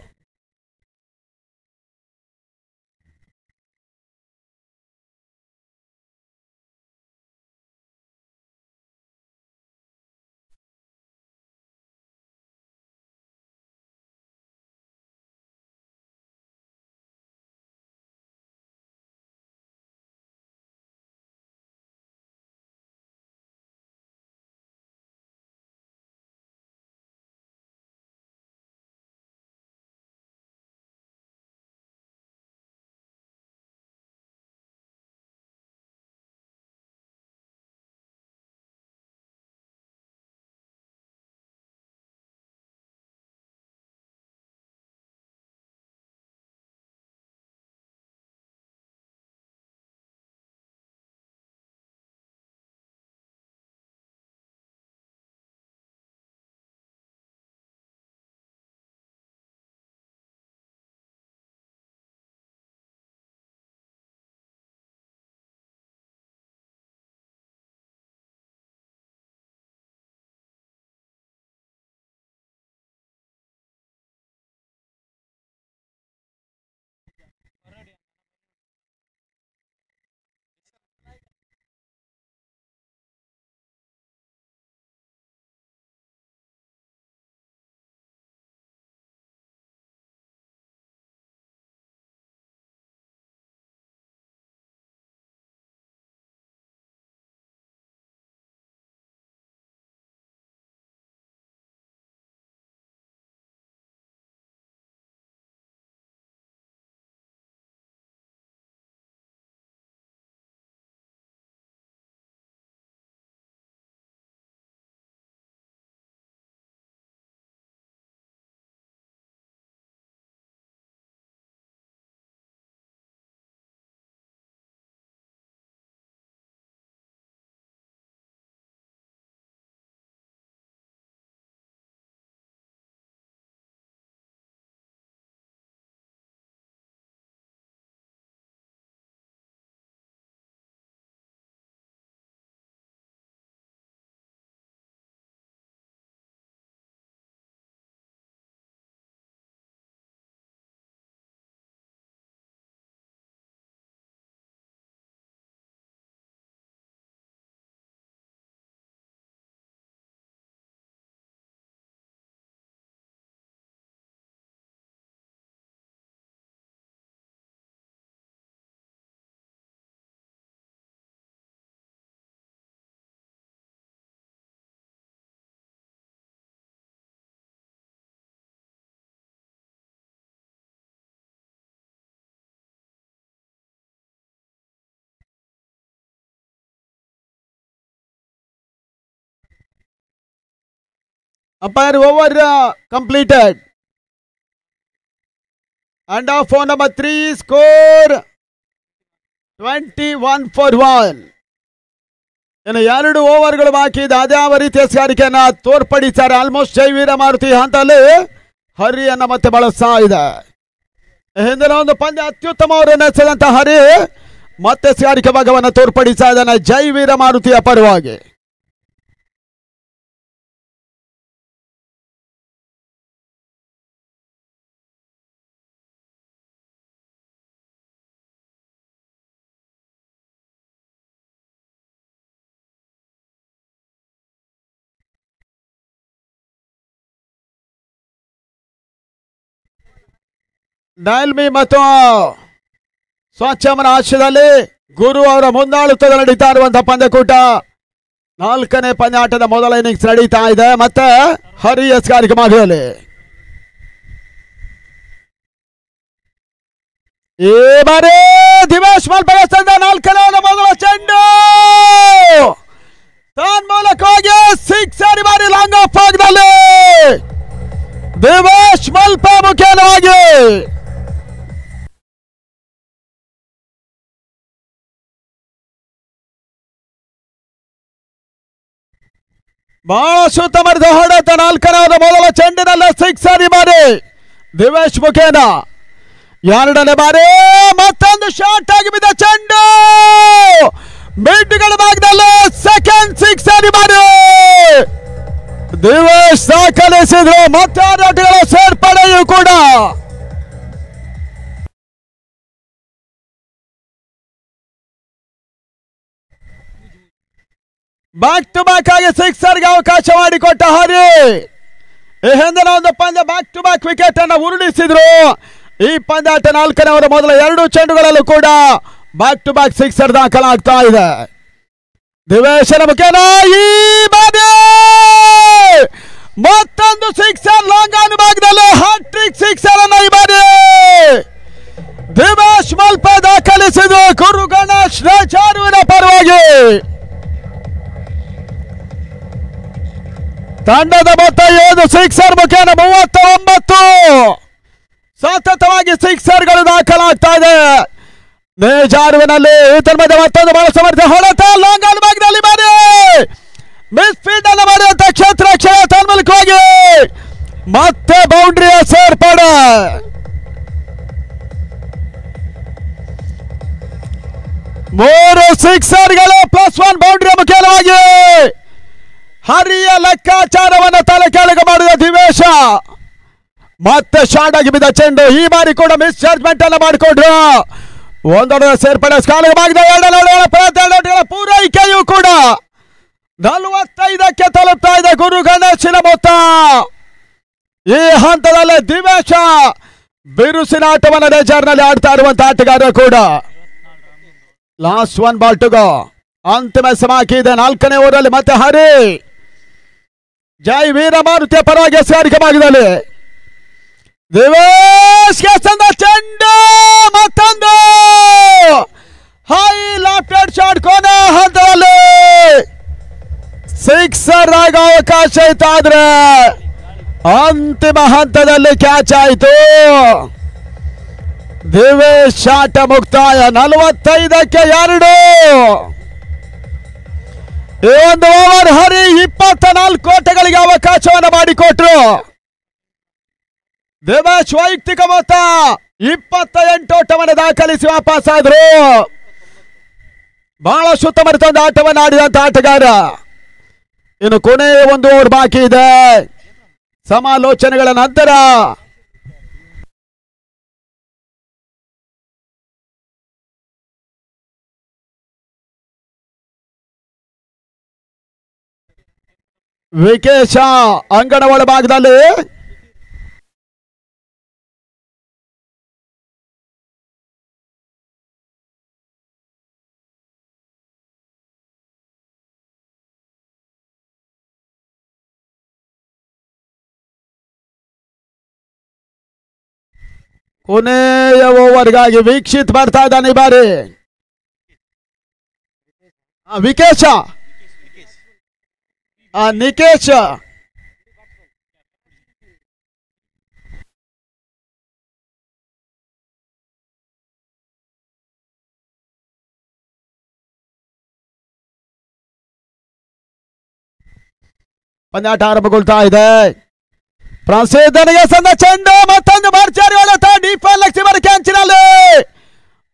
Umpire over completed. And of phone number 3 score 21-1. ಇನ್ನು 2 ಓವರ್ಗಳು ಬಾಕಿ ಇದೆ. ಅದ್ಯಾವ ರೀತಿಯ ಸ್ಕಾರಿಕೆಯನ್ನ ತೋರ್ಪಡಿಸ್ತಾರೆ. ಆಲ್ಮೋಸ್ಟ್ ಜೈವೀರ ಮಾರುತಿ ಹಂತಲ್ಲಿ ಹರಿಯನ್ನ ಮತ್ತೆ ಬಳಸ್ತಾ ಇದೆ. ಹಿಂದಿನ ಒಂದು ಪಂದ್ಯ ಅತ್ಯುತ್ತಮವನ್ನು ನೆನೆಸಿದಂತ ಹರಿ ಮತ್ತೆ ಸ್ಕಾರಿಕೆ ಭಾಗವನ್ನು ತೋರ್ಪಡಿಸ್ತಾ ಇದ್ದಾನೆ ಜೈವೀರ ಮಾರುತಿಯ ಪರವಾಗಿ. ಡೈಲ್ಮಿ ಮತ್ತು ಸ್ವಚ್ಛಮನ ಆಶ್ರಯದಲ್ಲಿ ಗುರು ಅವರ ಮುಂದಾಳುತ್ವದಲ್ಲಿ ನಡೀತಾ ಇರುವಂತಹ ಪಂದ್ಯಕೂಟ. 4ನೇ ಪಂದ್ಯಾಟದ ಮೊದಲ ಇನ್ನಿಂಗ್ಸ್ ನಡೀತಾ ಇದೆ. ಮತ್ತೆ ಹರಿಯ ಸ್ಕಾರಿಕೆ ಭಾಗದಲ್ಲಿ ಈ ಬಾರಿ ದಿವೇಶ್ ಮಲ್ಪೆಗೆ 4ನೇ ಮೊದಲ ಚೆಂಡು ಮೂಲಕವಾಗಿ 6 ಬಾರಿ ಲಾಂಗ್ ಆಫ್ ಭಾಗದಲ್ಲಿ ದಿವೇಶ್ ಮಲ್ಪೆ ಮುಖ್ಯವಾಗಿ ಬಹಳ ಸುತ್ತಮರಿದ ಹೊಡೆತ. 4ನೇ ಮೊದಲ ಚೆಂಡಿನಲ್ಲಿ 6 ಬಾರಿ ದಿವೇಶ್ ಮುಖೇನ. 2ನೇ ಬಾರಿ ಮತ್ತೊಂದು ಶಾಟ್ ಆಗಿ ಬಿದ್ದ ಚೆಂಡು ಮಿಡ್ಗಳ ಭಾಗದಲ್ಲಿ ಸೆಕೆಂಡ್ 6 ಬಾರಿ ದಿವೇಶ್ ದಾಖಲಿಸಿದ್ರು. ಮತ್ತೆ ಆಟಗಳ ಸೇರ್ಪಡೆಯೂ ಕೂಡ ಬ್ಯಾಕ್ ಟು ಬ್ಯಾಕ್ ಆಗಿ 6ಗೆ ಅವಕಾಶ ಮಾಡಿಕೊಟ್ಟ ಹರಿ. ಈ ಹಿಂದಿನ ಒಂದು ಪಂದ್ಯ ಬ್ಯಾಕ್ ಟು ಬ್ಯಾಕ್ ವಿಕೆಟ್ ಅನ್ನು ಉರುಳಿಸಿದ್ರು. ಈ ಪಂದ್ಯಾಟ 4ನೇ ಮೊದಲ 2 ಚೆಂಡುಗಳಲ್ಲೂ ಕೂಡ ಬ್ಯಾಕ್ ಟು ಬ್ಯಾಕ್ 6 ದಾಖಲಾಗ್ತಾ ಇದೆ. ದಿವೇಶನ ಮುಖೇನ ಈ ಬಾರಿ ಮತ್ತೊಂದು 6 ಲಾಂಗ್ ಆನ್ ಭಾಗದಲ್ಲಿ ಹ್ಯಾಟ್ರಿಕ್ 6 ಅನ್ನು ಈ ಬಾರಿ ದಿವೇಶ್ ಮಲ್ಪೆ ದಾಖಲಿಸಿದ್ರು ಗುರು ಗಣೇಶ್ ಚಾರುವಿನ ಪರವಾಗಿ. ತಂಡದ ಮೊತ್ತ 7 6 ಮುಖೇನ 39 ಸತತವಾಗಿ 6ಗಳು ದಾಖಲಾಗ್ತಾ ಇದೆ. ನೇಜಾರುವಿನಲ್ಲಿ ಈತನ ಮಧ್ಯೆ ಮತ್ತೊಂದು ಬಹಳ ಸಮರ್ಥ ಹೊಡೆತ ಲಾಂಗ್ ಆನ್ ಭಾಗದಲ್ಲಿ ಬಾರಿ ಮಿಸ್ ಫೀಲ್ಡ್ ಅನ್ನು ಮಾಡಿದಂತ ಕ್ಷೇತ್ರ ರಕ್ಷಣೆ ತನ್ಮೂಲಕವಾಗಿ ಮತ್ತೆ ಬೌಂಡ್ರಿಯ ಸೇರ್ಪಡೆ. ಮೂರು 6ಗಳು +1 ಬೌಂಡ್ರಿಯ ಮುಖ್ಯವಾಗಿ ಹರಿಯ ಲೆಕ್ಕಾಚಾರವನ್ನು ತಲೆ ಕೆಳಗೆ ಮಾಡಿದ ದಿವೇಶ. ಮತ್ತೆ ಶಾರ್ಟ್ ಆಗಿ ಬಿದ್ದ ಚೆಂಡು ಈ ಬಾರಿ ಕೂಡ ಮಿಸ್ ಚಾರ್ಜ್ಮೆಂಟ್ ಅನ್ನು ಮಾಡಿಕೊಂಡ್ರು. ಒಂದೊಂದು ಸೇರ್ಪಡೆ ಸ್ಕಾಲಿಗೆ ಭಾಗದ 2 ಪೂರೈಕೆಯೂ ಕೂಡ 45ಕ್ಕೆ ತಲುಪ್ತಾ ಇದೆ ಗುರು ಗಣೇಶನ ಮೊತ್ತ. ಈ ಹಂತದಲ್ಲಿ ದಿವೇಶ ಬಿರುಸಿನ ಆಟವನ್ನು ನೇಜಾರ್ನಲ್ಲಿ ಆಡ್ತಾ ಇರುವಂತಹ ಆಟಗಾರ ಕೂಡ. Last 1 ball to go. ಅಂತಿಮ ಸಮಯ ಇದೆ 4ನೇ ಓವರಲ್ಲಿ. ಮತ್ತೆ ಹರಿ ಜೈ ವೀರ ಮಾರುತಿಯ ಪರವಾಗಿ ಸ್ಕಾರಿಕೆ ಭಾಗದಲ್ಲಿ ದಿವೇಶ್ಗೆ ಸಂದ ಚೆಂಡು ಮತ್ತೊಂದು ಹೈ ಲೆಫ್ಟ್ ಶಾಟ್ ಕೊನೆ ಹಂತದಲ್ಲಿ 6 ಆಗ ಅವಕಾಶ ಇತ್ತು. ಆದ್ರೆ ಅಂತಿಮ ಹಂತದಲ್ಲಿ ಕ್ಯಾಚ್ ಆಯಿತು. ದಿವೇಶ್ ಶಾಟ ಮುಕ್ತಾಯ 45ಕ್ಕೆ 2. ಈ ಒಂದು ಓವರ್ ಹರಿ 24 ಓಟಗಳಿಗೆ ಅವಕಾಶವನ್ನು ಮಾಡಿಕೊಟ್ರು. ದಿವೇಶ್ ವೈಯಕ್ತಿಕ ಮೊತ್ತ 28 ಓಟವನ್ನು ದಾಖಲಿಸಿ ವಾಪಸ್ ಆದ್ರು. ಬಹಳ ಸುತ್ತಮರಿತ ಒಂದು ಆಟವನ್ನು ಆಡಿದಂತ ಆಟಗಾರ. ಇನ್ನು ಕೊನೆಯ ಒಂದು ಓವರ್ ಬಾಕಿ ಇದೆ. ಸಮಾಲೋಚನೆಗಳ ನಂತರ ವಿಕೇಶ ಅಂಗಣ ಒಳಭಾಗದಲ್ಲಿ ಕೊನೆಯ ಓವರ್ಗಾಗಿ ವೀಕ್ಷಿತ್ ಬರ್ತಾ ಇದ್ದಾನೆ ಈ ಬಾರಿ ವಿಕೇಶ ನಿಕೇಶ್ ಪಂದ್ಯಾಟ ಆರಂಭಗೊಳ್ತಾ ಇದೆ. ಪ್ರಸಿದ್ಧನಿಗೆ ಸಂದ ಚೆಂಡು ಮತ್ತೊಂದು ಭರ್ಜರಿ ಹೊಡೆತ ಡಿಫೆನ್ ಲಕ್ಷ್ಮಿ ಕ್ಯಾಂಚಿನಲ್ಲಿ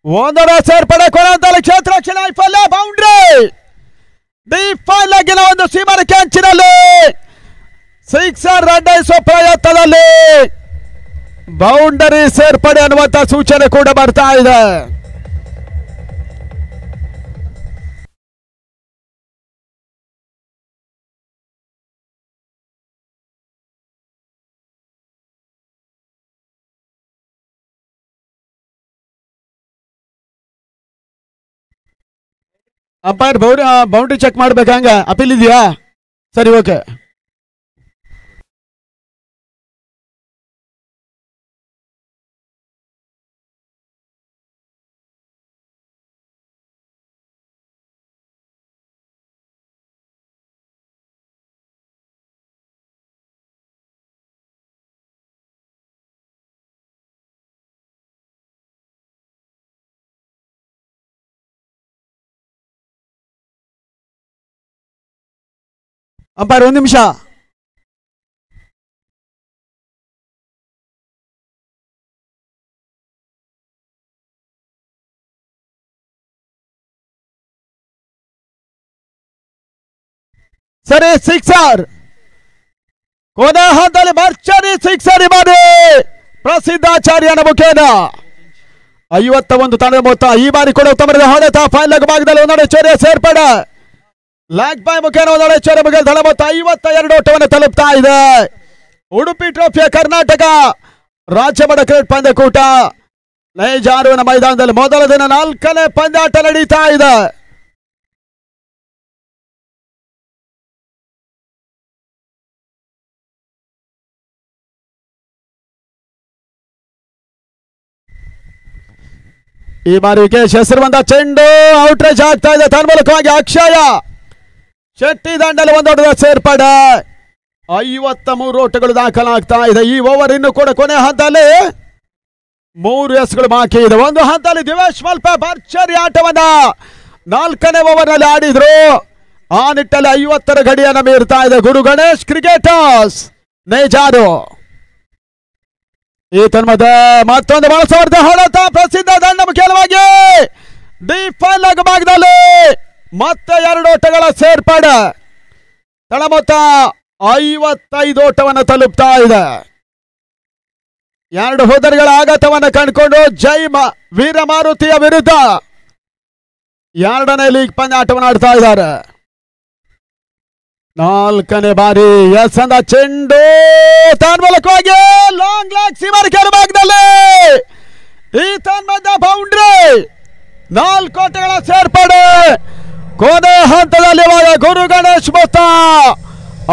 ಒಂದರ ಸೇರ್ಪಡೆ ಕೊನೆಯಲ್ಲಿ ಕ್ಷೇತ್ರ ರಕ್ಷಣೆ ವೈಫಲ್ಯ ಬೌಂಡ್ರಿ ಡಿಫೆನ್ ಲಗ್ಗಿನ ಒಂದು ಸೀಮರ ಕ್ಯಾಂಚಿನಲ್ಲಿ ಸಿಕ್ಸರ್ ಅಡ್ಡೈಸುವ ಪ್ರಯತ್ನದಲ್ಲಿ ಬೌಂಡರಿ ಸೇರ್ಪಡೆ ಅನ್ನುವಂತ ಸೂಚನೆ ಕೂಡ ಬರ್ತಾ ಇದೆ. ಅಂಪೈರ್ ಬೌಂಡ್ರಿ ಚೆಕ್ ಮಾಡ್ಬೇಕಂಗ ಅಪೀಲ್ ಇದೆಯಾ? ಸರಿ, ಓಕೆ. ಅಂಪೈರ್ 1 ನಿಮಿಷ. ಸರಿ, ಸಿಕ್ಸರ್ ಕೊನೆ ಹಂತದಲ್ಲಿ ಭರ್ಜರಿ ಸಿಕ್ಸರ್ ಬಾರಿ ಪ್ರಸಿದ್ಧಾಚಾರ್ಯನ ಮುಖೇನ 51 ತಂಡದ ಮೊತ್ತ. ಈ ಬಾರಿ ಕೂಡ ಉತ್ತಮ ಹೊಡೆತ ಫೈನಲ್ ಭಾಗದಲ್ಲಿ ಒಂದೊಡೆ ಚೋರಿಯ ಸೇರ್ಪಡೆ ಲ್ಯಾಗ್ ಬಾಯ್ ಮುಖೇನ ಒಂದೊಡೆ ಚೋರ ಮುಖೇನ ತಳ ಮೊತ್ತ 52 ಓಟವನ್ನು ತಲುಪ್ತಾ ಇದೆ. ಉಡುಪಿ ಟ್ರೋಫಿಯ ಕರ್ನಾಟಕ ರಾಜ್ಯ ಮಟ್ಟ ಕ್ರಿಕೆಟ್ ಪಂದ್ಯಕೂಟ ನೈಜಾರುವಿನ ಮೈದಾನದಲ್ಲಿ ಮೊದಲ ದಿನ 4ನೇ ಪಂದ್ಯಾಟ ನಡೀತಾ ಇದೆ. ಈ ಬಾರಿ ವಿಕೇಶ್ ಹೆಸರು ಬಂದ ಚೆಂಡು ಔಟ್ರೇಜ್ ಆಗ್ತಾ ಇದೆ. ತನ್ಮೂಲಕವಾಗಿ ಅಕ್ಷಯ ಶೆಟ್ಟಿ ದಂಡಲ್ಲಿ ಒಂದೊಡ್ಡ ಸೇರ್ಪಡೆ 53 ಓಟಗಳು ದಾಖಲಾಗ್ತಾ ಇದೆ. ಈ ಓವರ್ ಇನ್ನು ಕೂಡ ಕೊನೆ ಹಂತದಲ್ಲಿ 3 ಎಸ್ಗಳು ಬಾಕಿ ಇದೆ. ಒಂದು ಹಂತದಲ್ಲಿ ದಿವೇಶ್ ಮಲ್ಪ ಭರ್ಜರಿ ಆಟವನ್ನ 4ನೇ ಓವರ್ ನಲ್ಲಿ ಆಡಿದ್ರು. ಆ ನಿಟ್ಟಲ್ಲಿ 50ರ ಗಡಿಯನ್ನ ಮೀರ್ತಾ ಇದೆ ಗುರು ಗಣೇಶ್ ಕ್ರಿಕೆಟರ್ಸ್ ನೇಜಾರು. ಈ ತನ್ಮದ ಮತ್ತೊಂದು ಬಳಸವರ್ಧ ಹೊಡೆತ ಪ್ರಸಿದ್ಧ ದಂಡ ಮುಖ್ಯವಾಗಿ ಡಿಫೈನ್ ಭಾಗದಲ್ಲಿ ಮತ್ತೆ 2 ಓಟಗಳ ಸೇರ್ಪಡೆ ತಳ ಮೊತ್ತ 55 ಓಟವನ್ನು ತಲುಪ್ತಾ ಇದೆ. 2 ಹೋದರ್ಗಳ ಆಘಾತವನ್ನು ಕಂಡುಕೊಂಡು ವೀರ ಮಾರುತಿಯ ವಿರುದ್ಧ 2ನೇ ಲೀಗ್ ಪಂದ್ಯಾಟವನ್ನು ಆಡ್ತಾ ಇದ್ದಾರೆ. 4ನೇ ಬಾರಿ ಎಸಂದ ಚೆಂಡು ತನ್ಮೂಲಕವಾಗಿ ಲಾಂಗ್ ಲಾಗ್ ಸೀಮರ್ ಭಾಗದಲ್ಲಿ ಈ ತನ್ಮದ ಬೌಂಡ್ರಿ 4 ಓಟಗಳ ಸೇರ್ಪಡೆ ಕೊನೆ ಹಂತದಲ್ಲಿ ಗುರು ಗಣೇಶ್ ಮೊತ್ತ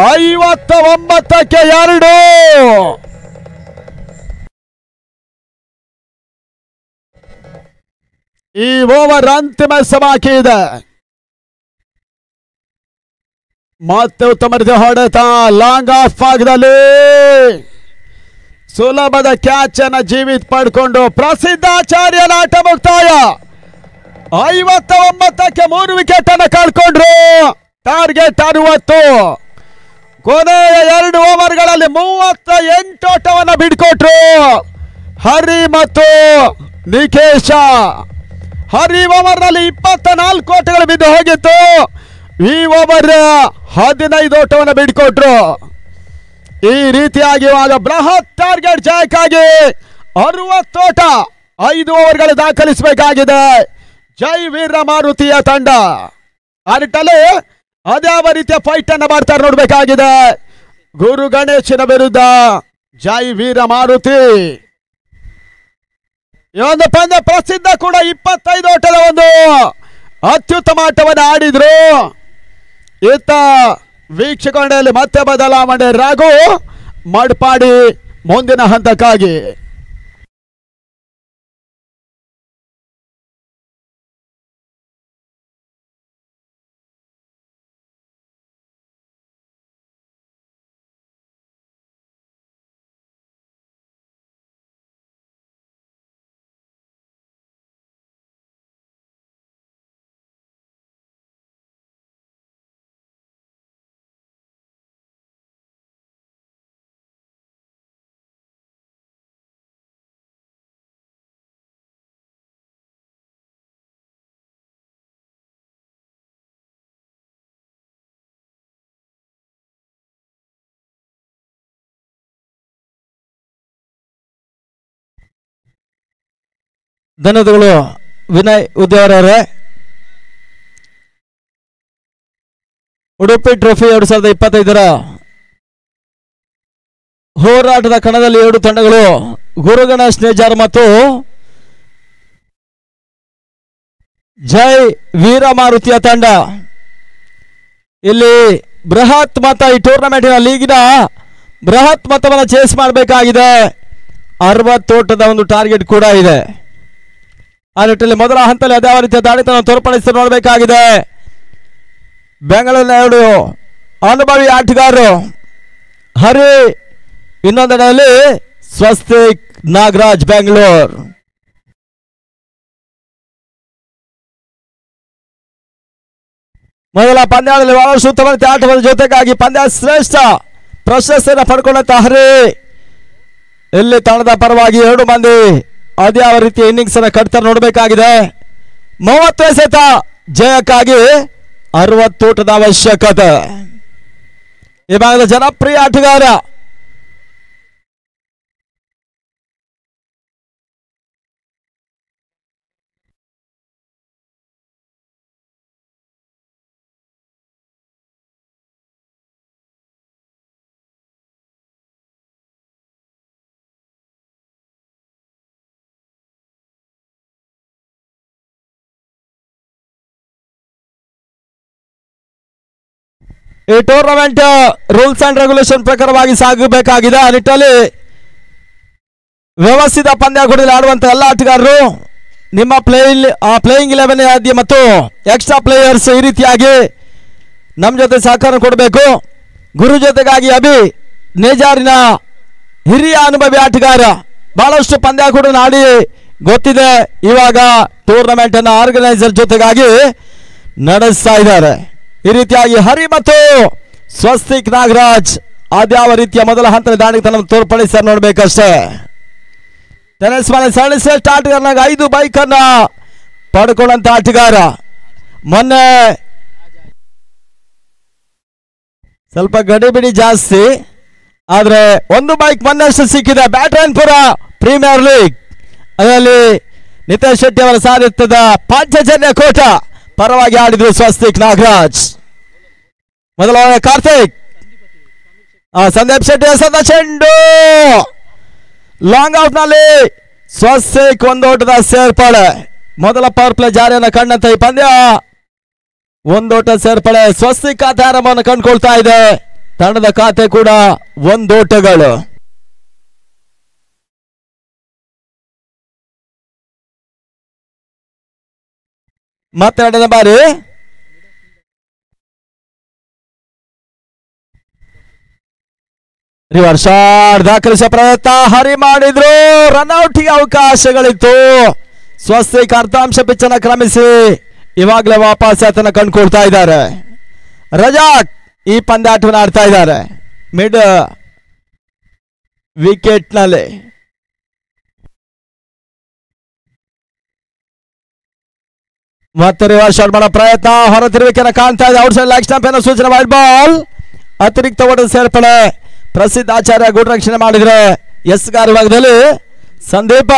59ಕ್ಕೆ 2. ಈ ಓವರ್ ಅಂತಿಮ ಬಾಕಿ ಇದೆ. ಮತ್ತೆ ಉತ್ತಮ ಹೊಡೆತ ಲಾಂಗ್ ಆಫ್ ಭಾಗದಲ್ಲಿ ಸುಲಭದ ಕ್ಯಾಚ್ ಅನ್ನ ಜೀವಿತ್ ಪಡ್ಕೊಂಡು ಪ್ರಸಿದ್ಧಾಚಾರ್ಯನ ಆಟ ಮುಕ್ತಾಯ 59ಕ್ಕೆ 3 ವಿಕೆಟ್ ಅನ್ನು ಕಳ್ಕೊಂಡ್ರು. ಟಾರ್ಗೆಟ್ 60. ಕೊನೆಯ 2 ಓವರ್ಗಳಲ್ಲಿ 38 ಓಟವನ್ನು ಬಿಡ್ಕೊಟ್ರು ಹರಿ ಮತ್ತು ನಿಖೇಶ. ಹರಿ ಓವರ್ ನಲ್ಲಿ 24 ಓಟಗಳು ಬಿದ್ದು ಹೋಗಿತ್ತು. ಈ ಓವರ್ 15 ಓಟವನ್ನು ಬಿಡ್ಕೊಟ್ರು. ಈ ರೀತಿಯಾಗಿ ಇವಾಗ ಬೃಹತ್ ಟಾರ್ಗೆಟ್ ಜಯಕ್ಕಾಗಿ 60 ಓಟ 5 ಓವರ್ಗಳು ದಾಖಲಿಸಬೇಕಾಗಿದೆ ಜೈ ವೀರ ಮಾರುತಿಯ ತಂಡ. ಆ ನಿಟ್ಟಲ್ಲಿ ಅದ್ಯಾವ ರೀತಿಯ ಫೈಟ್ ಅನ್ನ ಮಾಡ್ತಾರೆ ನೋಡ್ಬೇಕಾಗಿದೆ. ಗುರು ಗಣೇಶನ ವಿರುದ್ಧ ಜೈ ವೀರ ಮಾರುತಿ. ಈ ಒಂದು ಪಂದ್ಯ ಪ್ರಸಿದ್ಧ ಕೂಡ 25 ಓಟದ ಒಂದು ಅತ್ಯುತ್ತಮ ಆಟವನ್ನು ಆಡಿದ್ರು. ಇತ್ತ ವೀಕ್ಷಕರಲ್ಲಿ ಮತ್ತೆ ಬದಲಾವಣೆ ರಾಘು ಮಡ್ಪಾಡಿ ಮುಂದಿನ ಹಂತಕ್ಕಾಗಿ. ಧನ್ಯವಾದಗಳು ವಿನಯ್ ಉದ್ಯವರವರೇ. ಉಡುಪಿ ಟ್ರೋಫಿ 2025 ಹೋರಾಟದ ಕಣದಲ್ಲಿ 2 ತಂಡಗಳು ಗುರುಗಣೇಶ್ ನೇಜಾರ್ ಮತ್ತು ಜೈ ವೀರಮಾರುತಿಯ ತಂಡ. ಇಲ್ಲಿ ಬೃಹತ್ ಮೊತ್ತ, ಈ ಟೂರ್ನಮೆಂಟಿನ ಲೀಗಿನ ಬೃಹತ್ ಮೊತ್ತವನ್ನು ಚೇಸ್ ಮಾಡಬೇಕಾಗಿದೆ. 60 ಓಟದ ಒಂದು ಟಾರ್ಗೆಟ್ ಕೂಡ ಇದೆ. ಆ ನಿಟ್ಟಿನಲ್ಲಿ ಮೊದಲ ಹಂತದಲ್ಲಿ ಅದೇ ರೀತಿಯ ದಾಳಿತನ ತೋರ್ಪಡಿಸಿ ನೋಡಬೇಕಾಗಿದೆ. ಬೆಂಗಳೂರಿನ 2 ಅನುಭವಿ ಆಟಗಾರರು ಹರಿ, ಇನ್ನೊಂದರಲ್ಲಿ ಸ್ವಸ್ತಿಕ್ ನಾಗರಾಜ್ ಬೆಂಗಳೂರು. ಮೊದಲ ಪಂದ್ಯದಲ್ಲಿ ಬಹಳಷ್ಟು ಉತ್ತಮ ಆಟದ ಜೊತೆಗಾಗಿ ಪಂದ್ಯ ಶ್ರೇಷ್ಠ ಪ್ರಶಸ್ತಿಯನ್ನು ಪಡ್ಕೊಂಡಂತ ಹರಿ ಇಲ್ಲಿ ತಂಡದ ಪರವಾಗಿ 2 ಮಂದಿ ಅದ್ಯಾವ ರೀತಿಯ ಇನ್ನಿಂಗ್ಸ್ ಅನ್ನು ಕಟ್ತಾರೆ ನೋಡಬೇಕಾಗಿದೆ. 30 ಎಸೆತ ಜಯಕ್ಕಾಗಿ 60 ಓಟದ ಅವಶ್ಯಕತೆ. ಈ ಭಾಗದ ಜನಪ್ರಿಯ ಆಟಗಾರ ಈ ಟೂರ್ನಮೆಂಟ್ ರೂಲ್ಸ್ ಅಂಡ್ ರೆಗ್ಯುಲೇಷನ್ ಪ್ರಕಾರವಾಗಿ ಸಾಗಬೇಕಾಗಿದೆ. ಆ ನಿಟ್ಟಿನಲ್ಲಿ ವ್ಯವಸ್ಥಿತ ಪಂದ್ಯಾಟದಲ್ಲಿ ಆಡುವಂತ ಎಲ್ಲ ಆಟಗಾರರು ನಿಮ್ಮ ಪ್ಲೇಯಿಂಗ್ 11 ಮತ್ತು ಎಕ್ಸ್ಟ್ರಾ ಪ್ಲೇಯರ್ಸ್ ಈ ರೀತಿಯಾಗಿ ನಮ್ಮ ಜೊತೆ ಸಹಕಾರ ಕೊಡಬೇಕು. ಗುರು ಜೊತೆಗಾಗಿ ಅಭಿ ನೇಜಾರಿನ ಹಿರಿಯ ಅನುಭವಿ ಆಟಗಾರ, ಬಹಳಷ್ಟು ಪಂದ್ಯಾಟ ಆಡಿ ಗೊತ್ತಿದೆ. ಇವಾಗ ಟೂರ್ನಮೆಂಟ್ ಅನ್ನು ಆರ್ಗನೈಸರ್ ಜೊತೆಗಾಗಿ ನಡೆಸ್ತಾ ಇದ್ದಾರೆ. ಈ ರೀತಿಯಾಗಿ ಹರಿ ಮತ್ತು ಸ್ವಸ್ತಿಕ್ ನಾಗರಾಜ್ ಅದ್ಯಾವ ರೀತಿಯ ಮೊದಲ ಹಂತದ ದಾಳಿತನ ತೋರ್ಪಡಿಸಿ ನೋಡ್ಬೇಕಷ್ಟೇ. ಟೆನಿಸ್ ಮೇಲೆ ಸರಣಿ ಶ್ರೇಷ್ಠ ಆಟಗಾರನಾಗ 5 ಬೈಕ್ ಅನ್ನ ಪಡ್ಕೊಂಡಂತ ಆಟಗಾರ. ಮೊನ್ನೆ ಸ್ವಲ್ಪ ಗಡಿಬಿಡಿ ಜಾಸ್ತಿ, ಆದ್ರೆ 1 ಬೈಕ್ ಮೊನ್ನೆಷ್ಟು ಸಿಕ್ಕಿದೆ. ಬ್ಯಾಟರಾಯನ್ಪುರ ಪ್ರೀಮಿಯರ್ ಲೀಗ್ ಅದರಲ್ಲಿ ನಿತೇಶ್ ಶೆಟ್ಟಿ ಅವರ ಸಾರಥ್ಯದ ಪಾಂಚಜನ್ಯ ಕೋಟ ಪರವಾಗಿ ಆಡಿದ್ರು ಸ್ವಸ್ತಿಕ್ ನಾಗರಾಜ್. ಮೊದಲ ಕಾರ್ತಿಕ್, ಸಂದೀಪ್ ಶೆಟ್ಟಿ ಎಸೆದ ಚೆಂಡು ಲಾಂಗ್ ಔಟ್ ನಲ್ಲಿ ಸ್ವಸ್ತಿಕ್ 1 ಓಟದ ಸೇರ್ಪಡೆ. ಮೊದಲ ಪವರ್ ಪ್ಲೇ ಜಾರಿಯನ್ನು ಕಂಡಂತ ಈ ಪಂದ್ಯ 1 ಓಟ ಸೇರ್ಪಡೆ. ಸ್ವಸ್ತಿಕ್ ಖಾತೆ ಆರಂಭವನ್ನು ಕಂಡುಕೊಳ್ತಾ ಇದೆ. ತಂಡದ ಖಾತೆ ಕೂಡ 1 ಓಟಗಳು. ಮತ್ತೆ 2ನೇ ಬಾರಿ ರಿವರ್ಸ್ ಶಾಟ್ ದಾಖಲಿಸುವ ಪ್ರಯತ್ನ ಹರಿ ಮಾಡಿದ್ರು. ರನ್ಔಟ್ಗೆ ಅವಕಾಶಗಳಿತ್ತು. ಸ್ವಸ್ತಿಕ್ ಅರ್ಧಾಂಶ ಪಿಚ್ ಅನ್ನು ಕ್ರಮಿಸಿ ಇವಾಗಲೇ ವಾಪಸ್ ಆತನ ಕಂಡುಕೊಳ್ತಾ ಇದ್ದಾರೆ. ರಜಾಕ್ ಈ ಪಂದ್ಯಾಟವನ್ನು ಆಡ್ತಾ ಇದ್ದಾರೆ ಮಿಡ್ ವಿಕೆಟ್ ನಲ್ಲಿ. ಮತ್ತೆ ರಿವರ್ಸ್ ಶಾಟ್ ಮಾಡೋ ಪ್ರಯತ್ನ, ಹೊರ ತಿರುವಿಕೆಯನ್ನು ಕಾಣ್ತಾ ಇದೆ. ಔಟ್ ಸೈಡ್ ಲೆಗ್ ಸ್ಟಂಪ್ ಏನೋ ಸೂಚನೆ, ವೈಡ್ ಬಾಲ್. ಅತಿರಿಕ್ತ ಓಟದ ಸೇರ್ಪಡೆ. ಪ್ರಸಿದ್ಧ ಆಚಾರ್ಯ ಗುಡ್ ರಕ್ಷಣೆ ಮಾಡಿದ್ರೆ ಎಸ್ ಕಾರ್ಯಭಾಗದಲ್ಲಿ ಸಂದೀಪ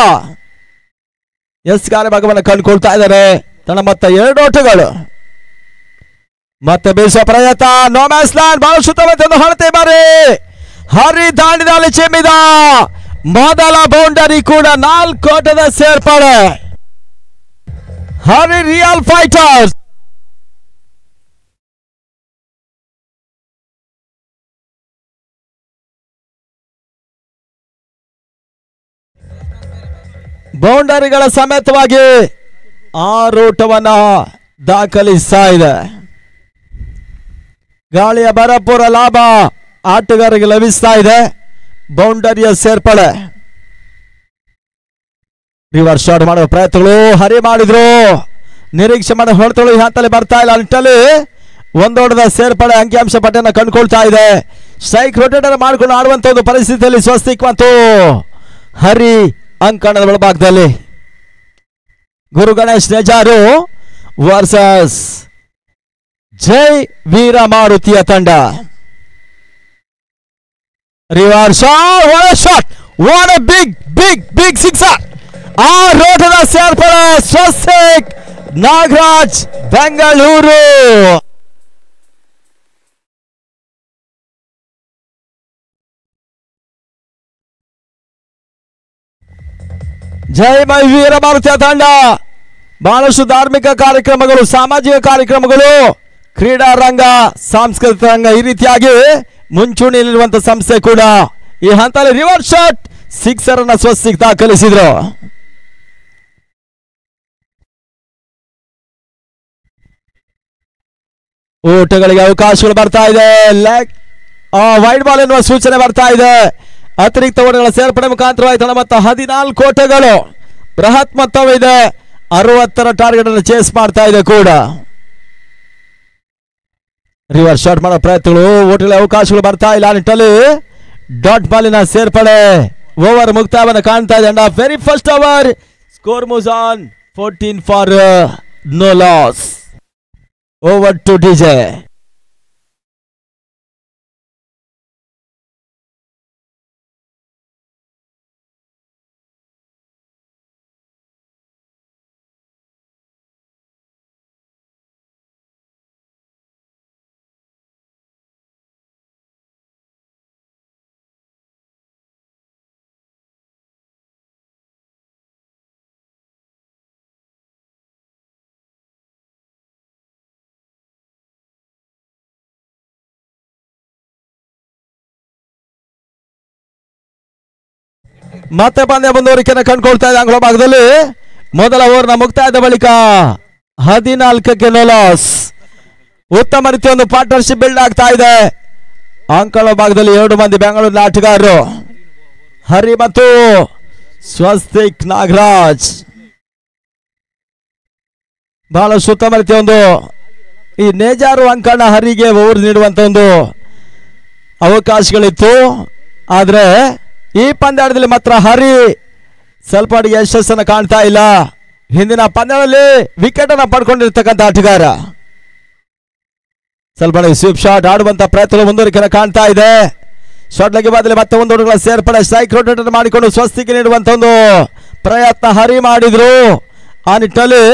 ಎಸ್ ಕಾರ್ಯಭಾಗವನ್ನು ಕಂಡುಕೊಳ್ತಾ ಇದ್ದಾರೆ. ತನ್ನ ಮತ್ತೆ 2 ಓಟಗಳು. ಮತ್ತೆ ಬೀಸುವ ಪ್ರಯತ್ನ, ನೋ ಮ್ಯಾಚ್ ಲ್ಯಾಂಡ್. ಬಹಳ ಸುತ್ತಮುತ್ತ ಹಣತೆ ಬಾರಿ ಹರಿ ದಾಂಡಿನಲ್ಲಿ ಚಿಮ್ಮಿದ ಮೊದಲ ಬೌಂಡರಿ ಕೂಡ 4 ಓಟದ ಸೇರ್ಪಡೆ. ಹರಿ ರಿಯಲ್ ಫೈಟರ್ಸ್. ಬೌಂಡರಿಗಳ ಸಮೇತವಾಗಿ 6 ಓಟವನ್ನ ದಾಖಲಿಸ್ತಾ ಇದೆ. ಗಾಳಿಯ ಭರಪೂರ ಲಾಭ ಆಟಗಾರರಿಗೆ ಲಭಿಸ್ತಾ ಇದೆ. ಬೌಂಡರಿಯ ಸೇರ್ಪಡೆ. ರಿವರ್ಸ್ ಶಾಟ್ ಮಾಡುವ ಪ್ರಯತ್ನಗಳು ಹರಿ ಮಾಡಿದ್ರು. ನಿರೀಕ್ಷೆ ಮಾಡೋ ಹೊಡೆತಗಳು ಈ ಹಂತದಲ್ಲಿ ಬರ್ತಾ ಇಲ್ಲ. ನಿಟ್ಟಲ್ಲಿ 1 ಓಟದ ಸೇರ್ಪಡೆ ಅಂಕಿಅಂಶ ಪಟ್ಟಿಯನ್ನು ಕಂಡುಕೊಳ್ತಾ ಇದೆ. ಸ್ಟ್ರೈಕ್ ರೊಟೇಟರ್ ಮಾಡಿಕೊಂಡು ಆಡುವಂತ ಒಂದು ಪರಿಸ್ಥಿತಿಯಲ್ಲಿ ಸ್ವಸ್ತಿಕ್ ಮತ್ತು ಹರಿ ಅಂಕಣದ ಒಳಭಾಗದಲ್ಲಿ. ಗುರು ಗಣೇಶ್ ನೇಜಾರು ವರ್ಸಸ್ ಜೈ ವೀರಮಾರುತಿಯ ತಂಡ. Reverse shot, what a big sixer. ಆ ರೋಟದ ಸೇರ್ಪಡೆ ಸ್ವಸ್ತಿಕ್ ನಾಗರಾಜ್ ಬೆಂಗಳೂರು. ಜೈ ಮೈ ವೀರ ಭಾರತೀಯ ತಂಡ. ಬಹಳಷ್ಟು ಧಾರ್ಮಿಕ ಕಾರ್ಯಕ್ರಮಗಳು, ಸಾಮಾಜಿಕ ಕಾರ್ಯಕ್ರಮಗಳು, ಕ್ರೀಡಾ ರಂಗ, ಸಾಂಸ್ಕೃತಿಕ ರಂಗ, ಈ ರೀತಿಯಾಗಿ ಮುಂಚೂಣಿಯಲ್ಲಿರುವಂತಹ ಸಂಸ್ಥೆ ಕೂಡ ಈ ಹಂತದಲ್ಲಿ ರಿವರ್ಸ್ ಶಾಟ್ ಸಿಕ್ಸರ್ ಅನ್ನ ಸ್ವಸ್ತಿಕ್ ದಾಖಲಿಸಿದ್ರು. ಓಟಗಳಿಗೆ ಅವಕಾಶಗಳು ಬರ್ತಾ ಇದೆ. ವೈಡ್ ಬಾಲ್ ಎನ್ನುವ ಸೂಚನೆ ಬರ್ತಾ ಇದೆ. ಅತಿರಿಕ್ತ ಓಟಗಳ ಸೇರ್ಪಡೆ ಮುಖಾಂತರವಾಗಿ ತಂಡ ಮೊತ್ತ 14 ಓಟಗಳು, ಬೃಹತ್ ಮೊತ್ತವಿದೆ. 60ರ ಟಾರ್ಗೆಟ್ ಅನ್ನು ಚೇಸ್ ಮಾಡ್ತಾ ಇದೆ ಕೂಡ. ರಿವರ್ಸ್ ಶಾಟ್ ಮಾಡೋ ಪ್ರಯತ್ನಗಳು, ಓಟಗಳ ಅವಕಾಶಗಳು ಬರ್ತಾ ಇಲ್ಲ. ನಿಟ್ಟಲ್ಲಿ ಡಾಟ್ ಬಾಲಿನ ಸೇರ್ಪಡೆ, ಓವರ್ ಮುಕ್ತಾಯವನ್ನು ಕಾಣ್ತಾ ಇದೆ. And very first over score moves on 14 for no loss. Over to DJ. ಮತ್ತೆ ಪಂದ್ಯ ಮುಂದುವರಿಕೆಯನ್ನು ಕಂಡುಕೊಳ್ತಾ ಇದೆ ಅಂಗಳ ಭಾಗದಲ್ಲಿ. ಮೊದಲ ಓವರ್ನ ಮುಕ್ತಾಯದ ಬಳಿಕ 14ಕ್ಕೆ ನೋ ಲಾಸ್. ಉತ್ತಮ ರೀತಿಯ ಒಂದು ಪಾರ್ಟ್ನರ್ಶಿಪ್ ಬಿಲ್ಡ್ ಆಗ್ತಾ ಇದೆ. ಅಂಗಳ ಭಾಗದಲ್ಲಿ 2 ಮಂದಿ ಬೆಂಗಳೂರಿನ ಆಟಗಾರರು, ಹರಿ ಮತ್ತು ಸ್ವಸ್ತಿಕ್ ನಾಗರಾಜ್. ಬಹಳಷ್ಟು ಉತ್ತಮ ರೀತಿಯ ಒಂದು ಈ ನೇಜಾರು ಅಂಕಣ ಹರಿಗೆ ಓವರ್ ನೀಡುವಂತ ಒಂದು ಅವಕಾಶಗಳಿತ್ತು. ಆದ್ರೆ ಈ ಪಂದ್ಯಾಟದಲ್ಲಿ ಮಾತ್ರ ಹರಿ ಸ್ವಲ್ಪ ಯಶಸ್ಸನ್ನು ಕಾಣ್ತಾ ಇಲ್ಲ. ಹಿಂದಿನ ಪಂದ್ಯದಲ್ಲಿ ವಿಕೆಟ್ ಅನ್ನು ಪಡ್ಕೊಂಡಿರ್ತಕ್ಕಂಥ ಆಟಗಾರ ಸ್ವಲ್ಪ ಸ್ವೀಪ್ ಶಾಟ್ ಆಡುವಂತ ಪ್ರಯತ್ನ ಮುಂದುವರಿಕೆಯನ್ನು ಕಾಣ್ತಾ ಇದೆ. ಶಾಟ್ ಲಗಿ ಬಾದಲ್ಲಿ ಮತ್ತೆ ಒಂದು ಓಟಗಳ ಸೇರ್ಪಡೆ, ಸ್ಟ್ರೈಕ್ ರೊಟೇಟ್ ಮಾಡಿಕೊಂಡು ಸ್ವಸ್ತಿಗೆ ನೀಡುವಂತ ಒಂದು ಪ್ರಯತ್ನ ಹರಿ ಮಾಡಿದ್ರು. ಆ ನಿಟ್ಟಿನಲ್ಲಿ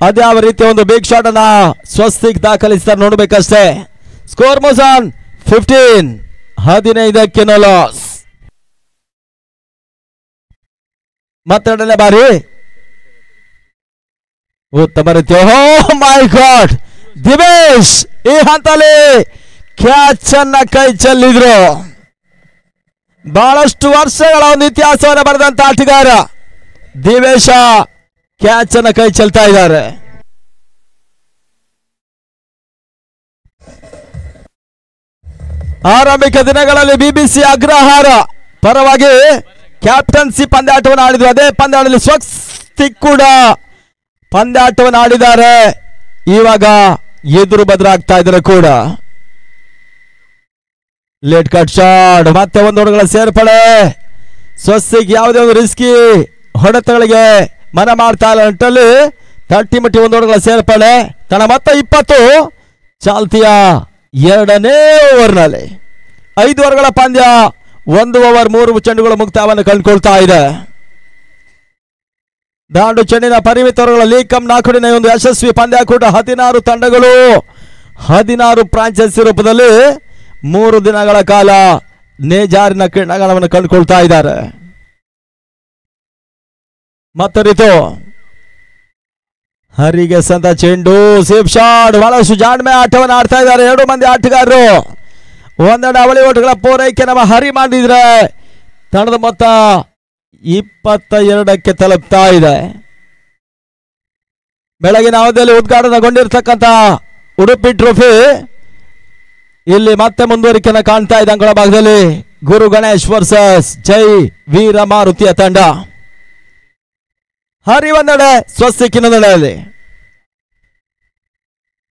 ಅದ್ಯಾವ ರೀತಿಯ ಒಂದು ಬಿಗ್ ಶಾಟ್ ಅನ್ನ ಸ್ವಸ್ತಿಕ್ ದಾಖಲಿಸ್ತಾರೆ ನೋಡ್ಬೇಕಷ್ಟೇ. ಸ್ಕೋರ್ ಮೂವ್ಸ್ ಆನ್ 15, 15ಕ್ಕೆ ನೋ ಲಾಸ್. ಮತ್ತೆರಡನೇ ಬಾರಿ ಉತ್ತಮ ರೀತಿಯ, ಓ ಮೈ ಗಾಡ್, ದಿವೇಶ್ ಈ ಹಂತದಲ್ಲಿ ಕ್ಯಾಚ್ ಅನ್ನ ಕೈ ಚೆಲ್ಲಿದ್ರು. ಬಹಳಷ್ಟು ವರ್ಷಗಳ ಒಂದು ಇತಿಹಾಸವನ್ನು ಬರೆದಂತ ಆಟಗಾರ ದಿವೇಶ ಕ್ಯಾಚ್ ಅನ್ನ ಕೈ ಚೆಲ್ತಾ ಇದ್ದಾರೆ. ಆರಂಭಿಕ ದಿನಗಳಲ್ಲಿ ಬಿಬಿಸಿ ಅಗ್ರಹಾರ ಪರವಾಗಿ ಕ್ಯಾಪ್ಟನ್ಸಿ ಪಂದ್ಯಾಟವನ್ನು ಆಡಿದ್ರು. ಅದೇ ಪಂದ್ಯಾಟದಲ್ಲಿ ಸ್ವಸ್ತಿಕ್ ಕೂಡ ಪಂದ್ಯಾಟವನ್ನು ಆಡಿದ್ದಾರೆ. ಇವಾಗ ಎದುರು ಬದಲಾಗ್ತಾ ಇದ್ದಾರೆ ಕೂಡ. ಲೇಟ್ ಕಟ್ ಶಾಟ್, ಮತ್ತೆ ಒಂದು ಓಟಗಳ ಸೇರ್ಪಡೆ. ಸ್ವಸ್ತಿಕ್ ಯಾವುದೇ ಒಂದು ರಿಸ್ಕಿ ಹೊಡೆತಗಳಿಗೆ ಮನ ಮಾಡ್ತಾ ಇಲ್ಲ. ನಿಟ್ಟಲ್ಲಿ 30 ಮಟ್ಟಿ ಒಂದು ಓಟಗಳ ಸೇರ್ಪಡೆ. ತನ್ನ ಮತ್ತೆ 20 ಚಾಲ್ತಿಯ 2ನೇ ಓವರ್ನಲ್ಲಿ 5 ಓವರ್ಗಳ ಪಂದ್ಯ, 1 ಓವರ್ 3 ಚೆಂಡುಗಳು ಮುಕ್ತಾಯವನ್ನು ಕಂಡುಕೊಳ್ತಾ ಇದೆ. ದಾಂಡು ಚೆಂಡಿನ ಪರಿಮಿತ ಓವರ್ಗಳಲ್ಲಿ ಕಮ್ 4 ಒಂದು ಯಶಸ್ವಿ ಪಂದ್ಯಾಕೂಟ. 16 ತಂಡಗಳು, 16 ಫ್ರಾಂಚೈಸಿ ರೂಪದಲ್ಲಿ 3 ದಿನಗಳ ಕಾಲ ನೇಜಾರಿನ ಕ್ರೀಡಾಂಗಣವನ್ನು ಕಂಡುಕೊಳ್ತಾ ಇದ್ದಾರೆ. ಮತ್ತೆ ರೀತು ಹರಿಗೆ ಸಂತ ಚೆಂಡು, ಸೇಫ್ ಶಾಟ್, ಬಹಳಷ್ಟು ಜಾಣ್ಮೆ ಆಟವನ್ನು ಆಡ್ತಾ ಇದ್ದಾರೆ 2 ಮಂದಿ ಆಟಗಾರರು. ಒಂದೆರಡು ಅವಳಿ ಓಟಗಳ ಪೂರೈಕೆ ನಮ್ಮ ಹರಿ ಮಾಡಿದ್ರೆ ತಂಡದ ಮೊತ್ತ 22ಕ್ಕೆ ತಲುಪ್ತಾ ಇದೆ. ಬೆಳಗಿನ ಅವಧಿಯಲ್ಲಿ ಉದ್ಘಾಟನೆಗೊಂಡಿರ್ತಕ್ಕಂಥ ಉಡುಪಿ ಟ್ರೋಫಿ ಇಲ್ಲಿ ಮತ್ತೆ ಮುಂದುವರಿಕೆಯನ್ನು ಕಾಣ್ತಾ ಇದೆ. ಅಂಗಳ ಭಾಗದಲ್ಲಿ ಗುರು ಗಣೇಶ್ ವರ್ಸಸ್ ಜೈ ವೀರ ಮಾರುತಿಯ ತಂಡ. ಹರಿ ಒಂದೆಡೆ, ಸ್ವಸ್ತಿಕ್ ಇನ್ನೊಂದೆಡೆಯಲ್ಲಿ.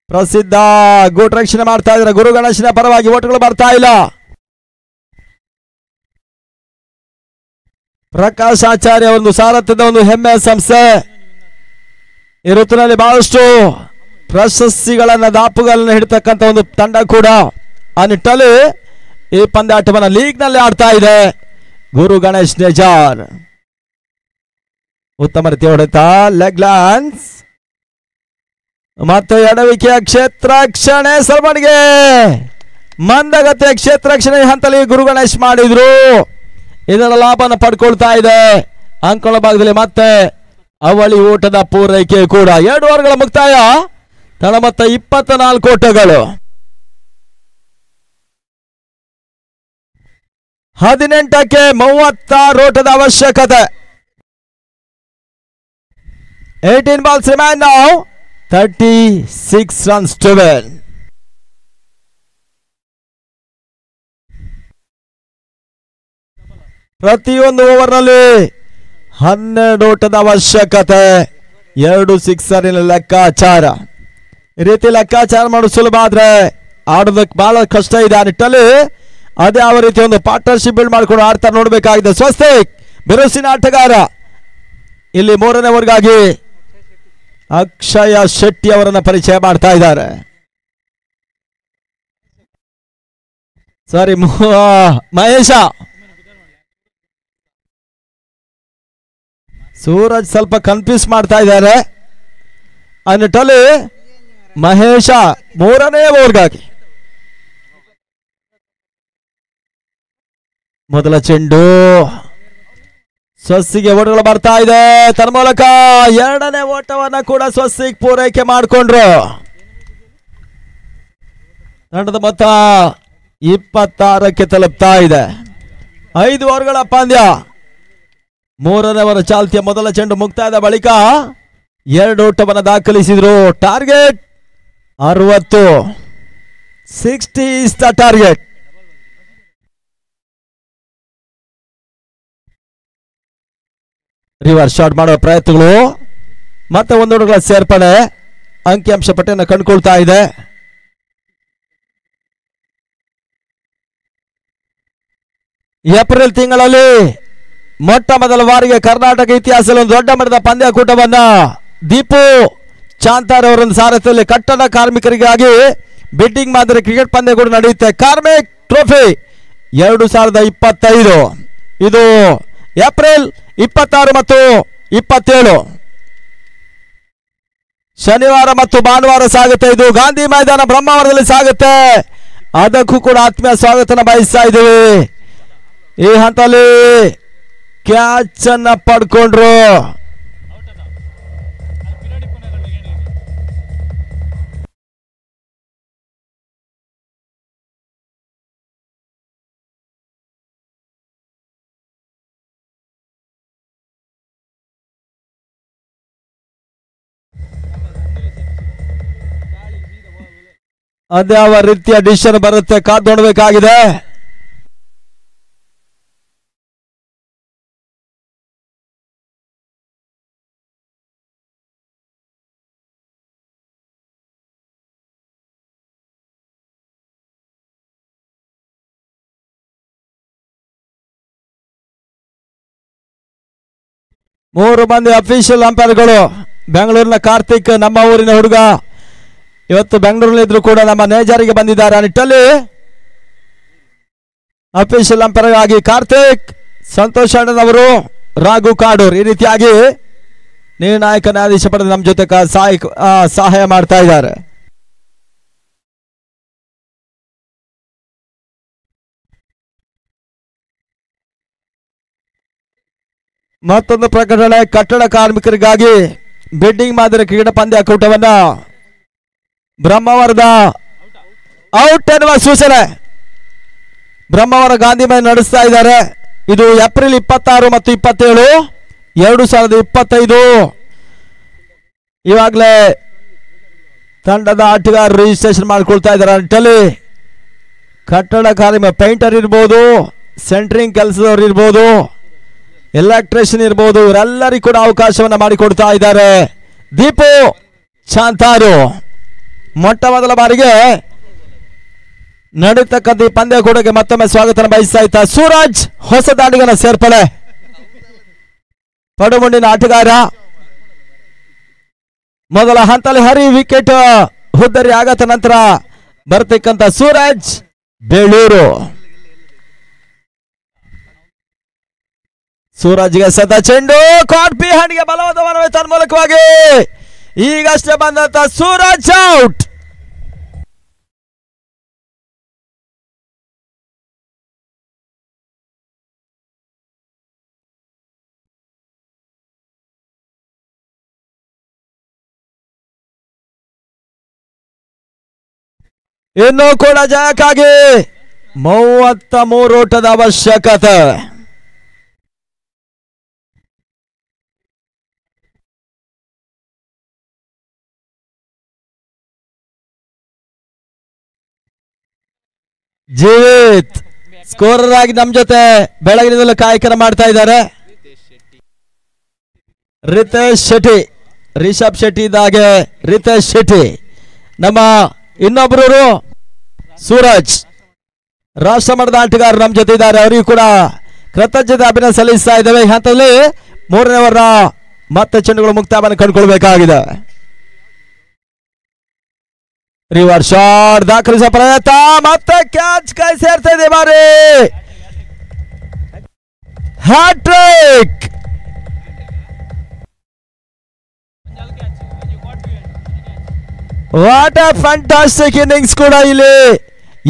ಪ್ರಸಿದ್ಧ ಗೂಟ್ ರಕ್ಷಣೆ ಮಾಡ್ತಾ ಇದ್ದಾರೆ ಗುರು ಗಣೇಶನ ಪರವಾಗಿ. ಓಟಗಳು ಬರ್ತಾ ಇಲ್ಲ. ಪ್ರಕಾಶ್ ಆಚಾರ್ಯ ಒಂದು ಸಾರಥ್ಯದ ಒಂದು ಹೆಮ್ಮೆಯ ಸಂಸ್ಥೆ. ಈ ಋತುವಿನಲ್ಲಿ ಬಹಳಷ್ಟು ಪ್ರಶಸ್ತಿಗಳನ್ನ ದಾಪುಗಳನ್ನು ಹಿಡಿತಕ್ಕಂಥ ಒಂದು ತಂಡ ಕೂಡ. ಆ ನಿಟ್ಟಲ್ಲಿ ಈ ಪಂದ್ಯಾಟವನ್ನು ಲೀಗ್ ನಲ್ಲಿ ಆಡ್ತಾ ಇದೆ ಗುರು ಗಣೇಶ್ ನೇಜಾರ್. ಉತ್ತಮ ರೀತಿ ಹೊಡೆತ ಲೆಗ್ ಲಾನ್ಸ್ ಮತ್ತು ಎಡವಿಕೆಯ ಕ್ಷೇತ್ರ ರಕ್ಷಣೆ ಸಲ್ಮಾನ್ಗೆ ಮಂದಗತಿಯ ಕ್ಷೇತ್ರ ರಕ್ಷಣೆ ಹಂತದಲ್ಲಿ ಗುರು ಗಣೇಶ್ ಮಾಡಿದ್ರು. ಇದರ ಲಾಭನ ಪಡ್ಕೊಳ್ತಾ ಇದೆ. ಅಂಕಣ ಭಾಗದಲ್ಲಿ ಮತ್ತೆ ಅವಳಿ ಓಟದ ಪೂರೈಕೆ ಕೂಡ. 2 ಓವರ್ಗಳ ಮುಕ್ತಾಯ. ತಳ ಮೊತ್ತ 24 ಓಟಗಳು. 18ಕ್ಕೆ 36 ಓಟದ ಅವಶ್ಯಕತೆ. 18 balls remain now. 36 runs to win. ಪ್ರತಿಯೊಂದು ಓವರ್ನಲ್ಲಿ 12 ಓಟದ ಅವಶ್ಯಕತೆ. 2 ಸಿಕ್ಸರಿನ ಲೆಕ್ಕಾಚಾರ. ಈ ರೀತಿ ಲೆಕ್ಕಾಚಾರ ಮಾಡೋದು ಸುಲಭ ಆದ್ರೆ ಆಡೋದಕ್ಕೆ ಬಹಳ ಕಷ್ಟ ಇದೆ. ಆ ನಿಟ್ಟಲ್ಲಿ ಅದೇ ಯಾವ ರೀತಿ ಒಂದು ಪಾರ್ಟ್ನರ್ಶಿಪ್ ಬಿಲ್ಡ್ ಮಾಡ್ಕೊಂಡು ಆಡ್ತಾ ನೋಡಬೇಕಾಗಿದೆ. ಸ್ವಸ್ತಿಕ್ ಬಿರುಸಿನ ಆಟಗಾರ. ಇಲ್ಲಿ 3ನೇ ಓವರ್ಗಾಗಿ ಅಕ್ಷಯ ಶೆಟ್ಟಿ ಅವರನ್ನ ಪರಿಚಯ ಮಾಡ್ತಾ ಇದ್ದಾರೆ. ಸಾರಿ ಮಹೇಶ. ಸೂರಜ್ ಸ್ವಲ್ಪ ಕನ್ಫ್ಯೂಸ್ ಮಾಡ್ತಾ ಇದ್ದಾರೆ. ಆ ನಿಟ್ಟಲ್ಲಿ ಮಹೇಶ 3ನೇ ಓವರ್ಗಾಗಿ ಮೊದಲ ಚೆಂಡು ಸ್ವಸ್ಸಿಗೆ ಓಟಗಳು ಬರ್ತಾ ಇದೆ. ತನ್ನ ಮೂಲಕ 2ನೇ ಓಟವನ್ನ ಕೂಡ ಸ್ವಸ್ಸಿಗೆ ಪೂರೈಕೆ ಮಾಡಿಕೊಂಡ್ರು. ತಂಡದ ಮೊತ್ತ 26ಕ್ಕೆ ತಲುಪ್ತಾ ಇದೆ. 5 ಓವರ್ಗಳ ಪಂದ್ಯ. 3ನೇ ಓವರ್ ಚಾಲ್ತಿಯ ಮೊದಲ ಚೆಂಡು ಮುಕ್ತಾಯದ ಬಳಿಕ 2 ಓಟವನ್ನು ದಾಖಲಿಸಿದ್ರು. Target 60. 60 is the target. Reverse shot ಮಾಡುವ ಪ್ರಯತ್ನಗಳು ಮತ್ತೆ 1 ಓವರ್ಗಳ ಸೇರ್ಪಡೆ ಅಂಕಿಅಂಶ ಪಟ್ಟಿಯನ್ನು ಕಂಡುಕೊಳ್ತಾ ಇದೆ. ಏಪ್ರಿಲ್ ತಿಂಗಳಲ್ಲಿ ಮೊಟ್ಟ ಮೊದಲ ಬಾರಿಗೆ ಕರ್ನಾಟಕ ಇತಿಹಾಸದಲ್ಲಿ ಒಂದು ದೊಡ್ಡ ಮಟ್ಟದ ಪಂದ್ಯಕೂಟವನ್ನ ದೀಪು ಚಾಂತಾರ್ ಅವರ ಸಾರಥ್ಯದಲ್ಲಿ ಕಟ್ಟಡ ಕಾರ್ಮಿಕರಿಗಾಗಿ ಬಿಡ್ಡಿಂಗ್ ಮಾದರಿ ಕ್ರಿಕೆಟ್ ಪಂದ್ಯ ಕೂಡ ನಡೆಯುತ್ತೆ. Karmic trophy 2025. ಇದು ಏಪ್ರಿಲ್ 26 ಮತ್ತು 27 ಶನಿವಾರ ಮತ್ತು ಭಾನುವಾರ ಸಾಗುತ್ತೆ. ಇದು ಗಾಂಧಿ ಮೈದಾನ ಬ್ರಹ್ಮಾವರದಲ್ಲಿ ಸಾಗುತ್ತೆ. ಅದಕ್ಕೂ ಕೂಡ ಆತ್ಮೀಯ ಸ್ವಾಗತನ ಬಯಸ್ತಾ ಇದ್ದೀವಿ. ಈ ಹಂತದಲ್ಲಿ ಕ್ಯಾಚ್ ಅನ್ನ ಪಡ್ಕೊಂಡ್ರು. ಅದ್ಯಾವ ರೀತಿಯ ಡಿಸಿಷನ್ ಬರುತ್ತೆ ಕಾದು ನೋಡಬೇಕಾಗಿದೆ. ಮೂರು ಮಂದಿ ಅಫಿಷಿಯಲ್ ಅಂಪೈರ್ಗಳು. ಬೆಂಗಳೂರಿನ ಕಾರ್ತಿಕ್ ನಮ್ಮ ಊರಿನ ಹುಡುಗ, ಇವತ್ತು ಬೆಂಗಳೂರಿನಲ್ಲಿ ಇದ್ರು ಕೂಡ ನಮ್ಮ ನೇಜಾರಿಗೆ ಬಂದಿದ್ದಾರೆ. ಆ ನಿಟ್ಟಲ್ಲಿ ಅಫಿಷಿಯಲ್ ಅಂಪೈರ್ ಆಗಿ ಕಾರ್ತಿಕ್, ಸಂತೋಷ್ ಅಣ್ಣನವರು, ರಾಘು ಕಾಡೂರ್ ಈ ರೀತಿಯಾಗಿ ನಿರ್ಣಾಯಕ ನ್ಯಾಯಾಧೀಶ ಪಡೆದು ನಮ್ಮ ಜೊತೆ ಸಹಾಯ ಮಾಡ್ತಾ ಇದ್ದಾರೆ. ಮತ್ತೊಂದು ಪ್ರಕಟಣೆ, ಕಟ್ಟಡ ಕಾರ್ಮಿಕರಿಗಾಗಿ ಬಿಡ್ಡಿಂಗ್ ಮಾದರಿ ಕ್ರೀಡಾ ಪಂದ್ಯಕೂಟವನ್ನ ಬ್ರಹ್ಮಾವರದ ಔಟ್ ಎನ್ನುವ ಸೂಚನೆ ಬ್ರಹ್ಮಾವರ ಗಾಂಧಿ ಮೈ ನಡೆಸ್ತಾ ಇದ್ದಾರೆ. ಇದು ಏಪ್ರಿಲ್ 26 ಮತ್ತು 27 2025. ಇವಾಗಲೇ ತಂಡದ ಆಟಗಾರರು ರಿಜಿಸ್ಟ್ರೇಷನ್ ಮಾಡ್ಕೊಳ್ತಾ ಇದ್ದಾರೆ. ಅಂಟಲ್ಲಿ ಕಟ್ಟಡ ಕಾರ್ಮಿಕ ಪೇಂಟರ್ ಇರ್ಬೋದು, ಸೆಂಟ್ರಿಂಗ್ ಕೆಲಸದವ್ರು ಇರ್ಬೋದು, ಎಲೆಕ್ಟ್ರಿಷಿಯನ್ ಇರ್ಬೋದು, ಇವರೆಲ್ಲರಿಗೂ ಕೂಡ ಅವಕಾಶವನ್ನ ಮಾಡಿಕೊಡ್ತಾ ಇದ್ದಾರೆ. ದೀಪು ಶಾಂತಾರು ಮೊಟ್ಟ ಮೊದಲ ಬಾರಿಗೆ ನಡೀತಕ್ಕಂಥ ಈ ಪಂದ್ಯಕೂಟಕ್ಕೆ ಮತ್ತೊಮ್ಮೆ ಸ್ವಾಗತ ಬಯಸ್ತಾ ಇದ್ದ ಸೂರಜ್ ಹೊಸ ದಾಂಡಿಗನ ಸೇರ್ಪಡೆ. ಪಡುಮುಂಡಿನ ಆಟಗಾರ. ಮೊದಲ ಹಂತದಲ್ಲಿ ಹರಿ ವಿಕೆಟ್ ಹುದ್ದರಿ ಆಗತ ನಂತರ ಬರ್ತಕ್ಕಂಥ ಸೂರಜ್ ಬೇಳೂರು. ಸೂರಜ್ಗೆ ಸದ ಚೆಂಡು ಕಾಟ್ ಬಿ ಹ್ಯಾಂಡ್ಗೆ ಬಲವಾದ ಮನವಿ ತನ್ಮೂಲಕವಾಗಿ ಈಗಷ್ಟೇ ಬಂದಂತ ಸೂರಜ್ ಔಟ್. ಇನ್ನೂ ಕೂಡ ಜಯಕ್ಕಾಗಿ 33 ಓಟದ ಅವಶ್ಯಕತೆ. ಜೀವಿತ್ ಸ್ಕೋರರ್ ಆಗಿ ನಮ್ ಜೊತೆ ಬೆಳಗಿನಿಂದಲೂ ಕಾಯಕನ ಮಾಡ್ತಾ ಇದ್ದಾರೆ. ರಿತೇಶ್ ಶೆಟ್ಟಿ, ರಿಷಬ್ ಶೆಟ್ಟಿ ಇದ್ದಾಗೆ ರಿತೇಶ್ ಶೆಟ್ಟಿ. ನಮ್ಮ ಇನ್ನೊಬ್ಬರು ಸೂರಜ್ ರಾಷ್ಟ್ರ ಮಟ್ಟದ ಆಟಗಾರರು ನಮ್ಮ ಜೊತೆ ಇದ್ದಾರೆ. ಅವರಿಗೂ ಕೂಡ ಕೃತಜ್ಞತೆ ಅಭಿನಂದನೆ ಸಲ್ಲಿಸ್ತಾ ಇದ್ದೇವೆ. ಈ ಹಂತದಲ್ಲಿ 3ನೇ ಓವರ್ನ ಮತ್ತೆ ಚೆಂಡುಗಳು ಮುಕ್ತಾಯವನ್ನು ಕಂಡುಕೊಳ್ಬೇಕಾಗಿದೆ. ರಿವರ್ಸ್ ಶಾಟ್ ದಾಖಲಿಸುವ ಪ್ರಯತ್ನ, ಮತ್ತೆ ಕ್ಯಾಚ್ ಕೈ ಸೇರ್ತಾ ಇದೆ. ಬಾರಿ hat trick. What a fantastic innings ಕೂಡ ಇಲ್ಲಿ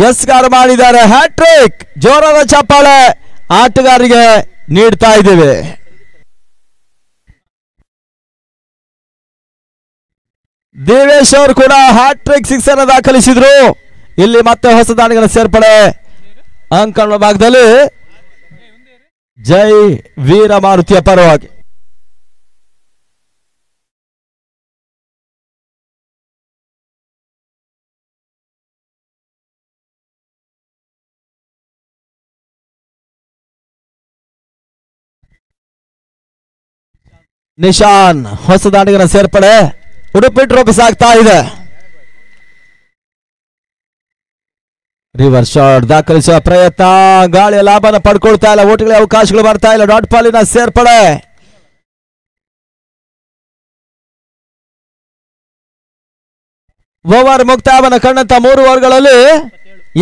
ಎಸ್ಗಾರ್ ಮಾಡಿದ್ದಾರೆ. ಹ್ಯಾಟ್ರಿಕ್. ಜೋರಾದ ಚಪ್ಪಾಳೆ ಆಟಗಾರರಿಗೆ ನೀಡ್ತಾ ಇದ್ದೇವೆ. ದೇವೇಶ್ ಅವರು ಕೂಡ ಹ್ಯಾಟ್ರಿಕ್ ಸಿಕ್ಸರ್ ದಾಖಲಿಸಿದ್ರು. ಇಲ್ಲಿ ಮತ್ತೆ ಹೊಸ ದಾನಿಗಳ ಸೇರ್ಪಡೆ ಅಂಕಣ ಭಾಗದಲ್ಲಿ ಜೈ ವೀರಮಾರುತಿಯ ಪರವಾಗಿ. ನಿಶಾನ್ ಹೊಸ ದಾಂಡಿಗರ ಸೇರ್ಪಡೆ ಉಡುಪಿ ಟ್ರೋಫೀಸ್ ಆಗ್ತಾ ಇದೆ. ರಿವರ್ಸ್ ಶಾಟ್ ದಾಖಲಿಸುವ ಪ್ರಯತ್ನ, ಗಾಳಿಯ ಲಾಭನ ಪಡ್ಕೊಳ್ತಾ ಇಲ್ಲ, ಓಟುಗಳಿಗೆ ಅವಕಾಶಗಳು ಬರ್ತಾ ಇಲ್ಲ. ಡಾಟ್ ಪಾಲಿನ ಸೇರ್ಪಡೆ. ಓವರ್ ಮುಕ್ತಾಯವನ್ನು ಕಂಡಂತ 3 ಓವರ್ಗಳಲ್ಲಿ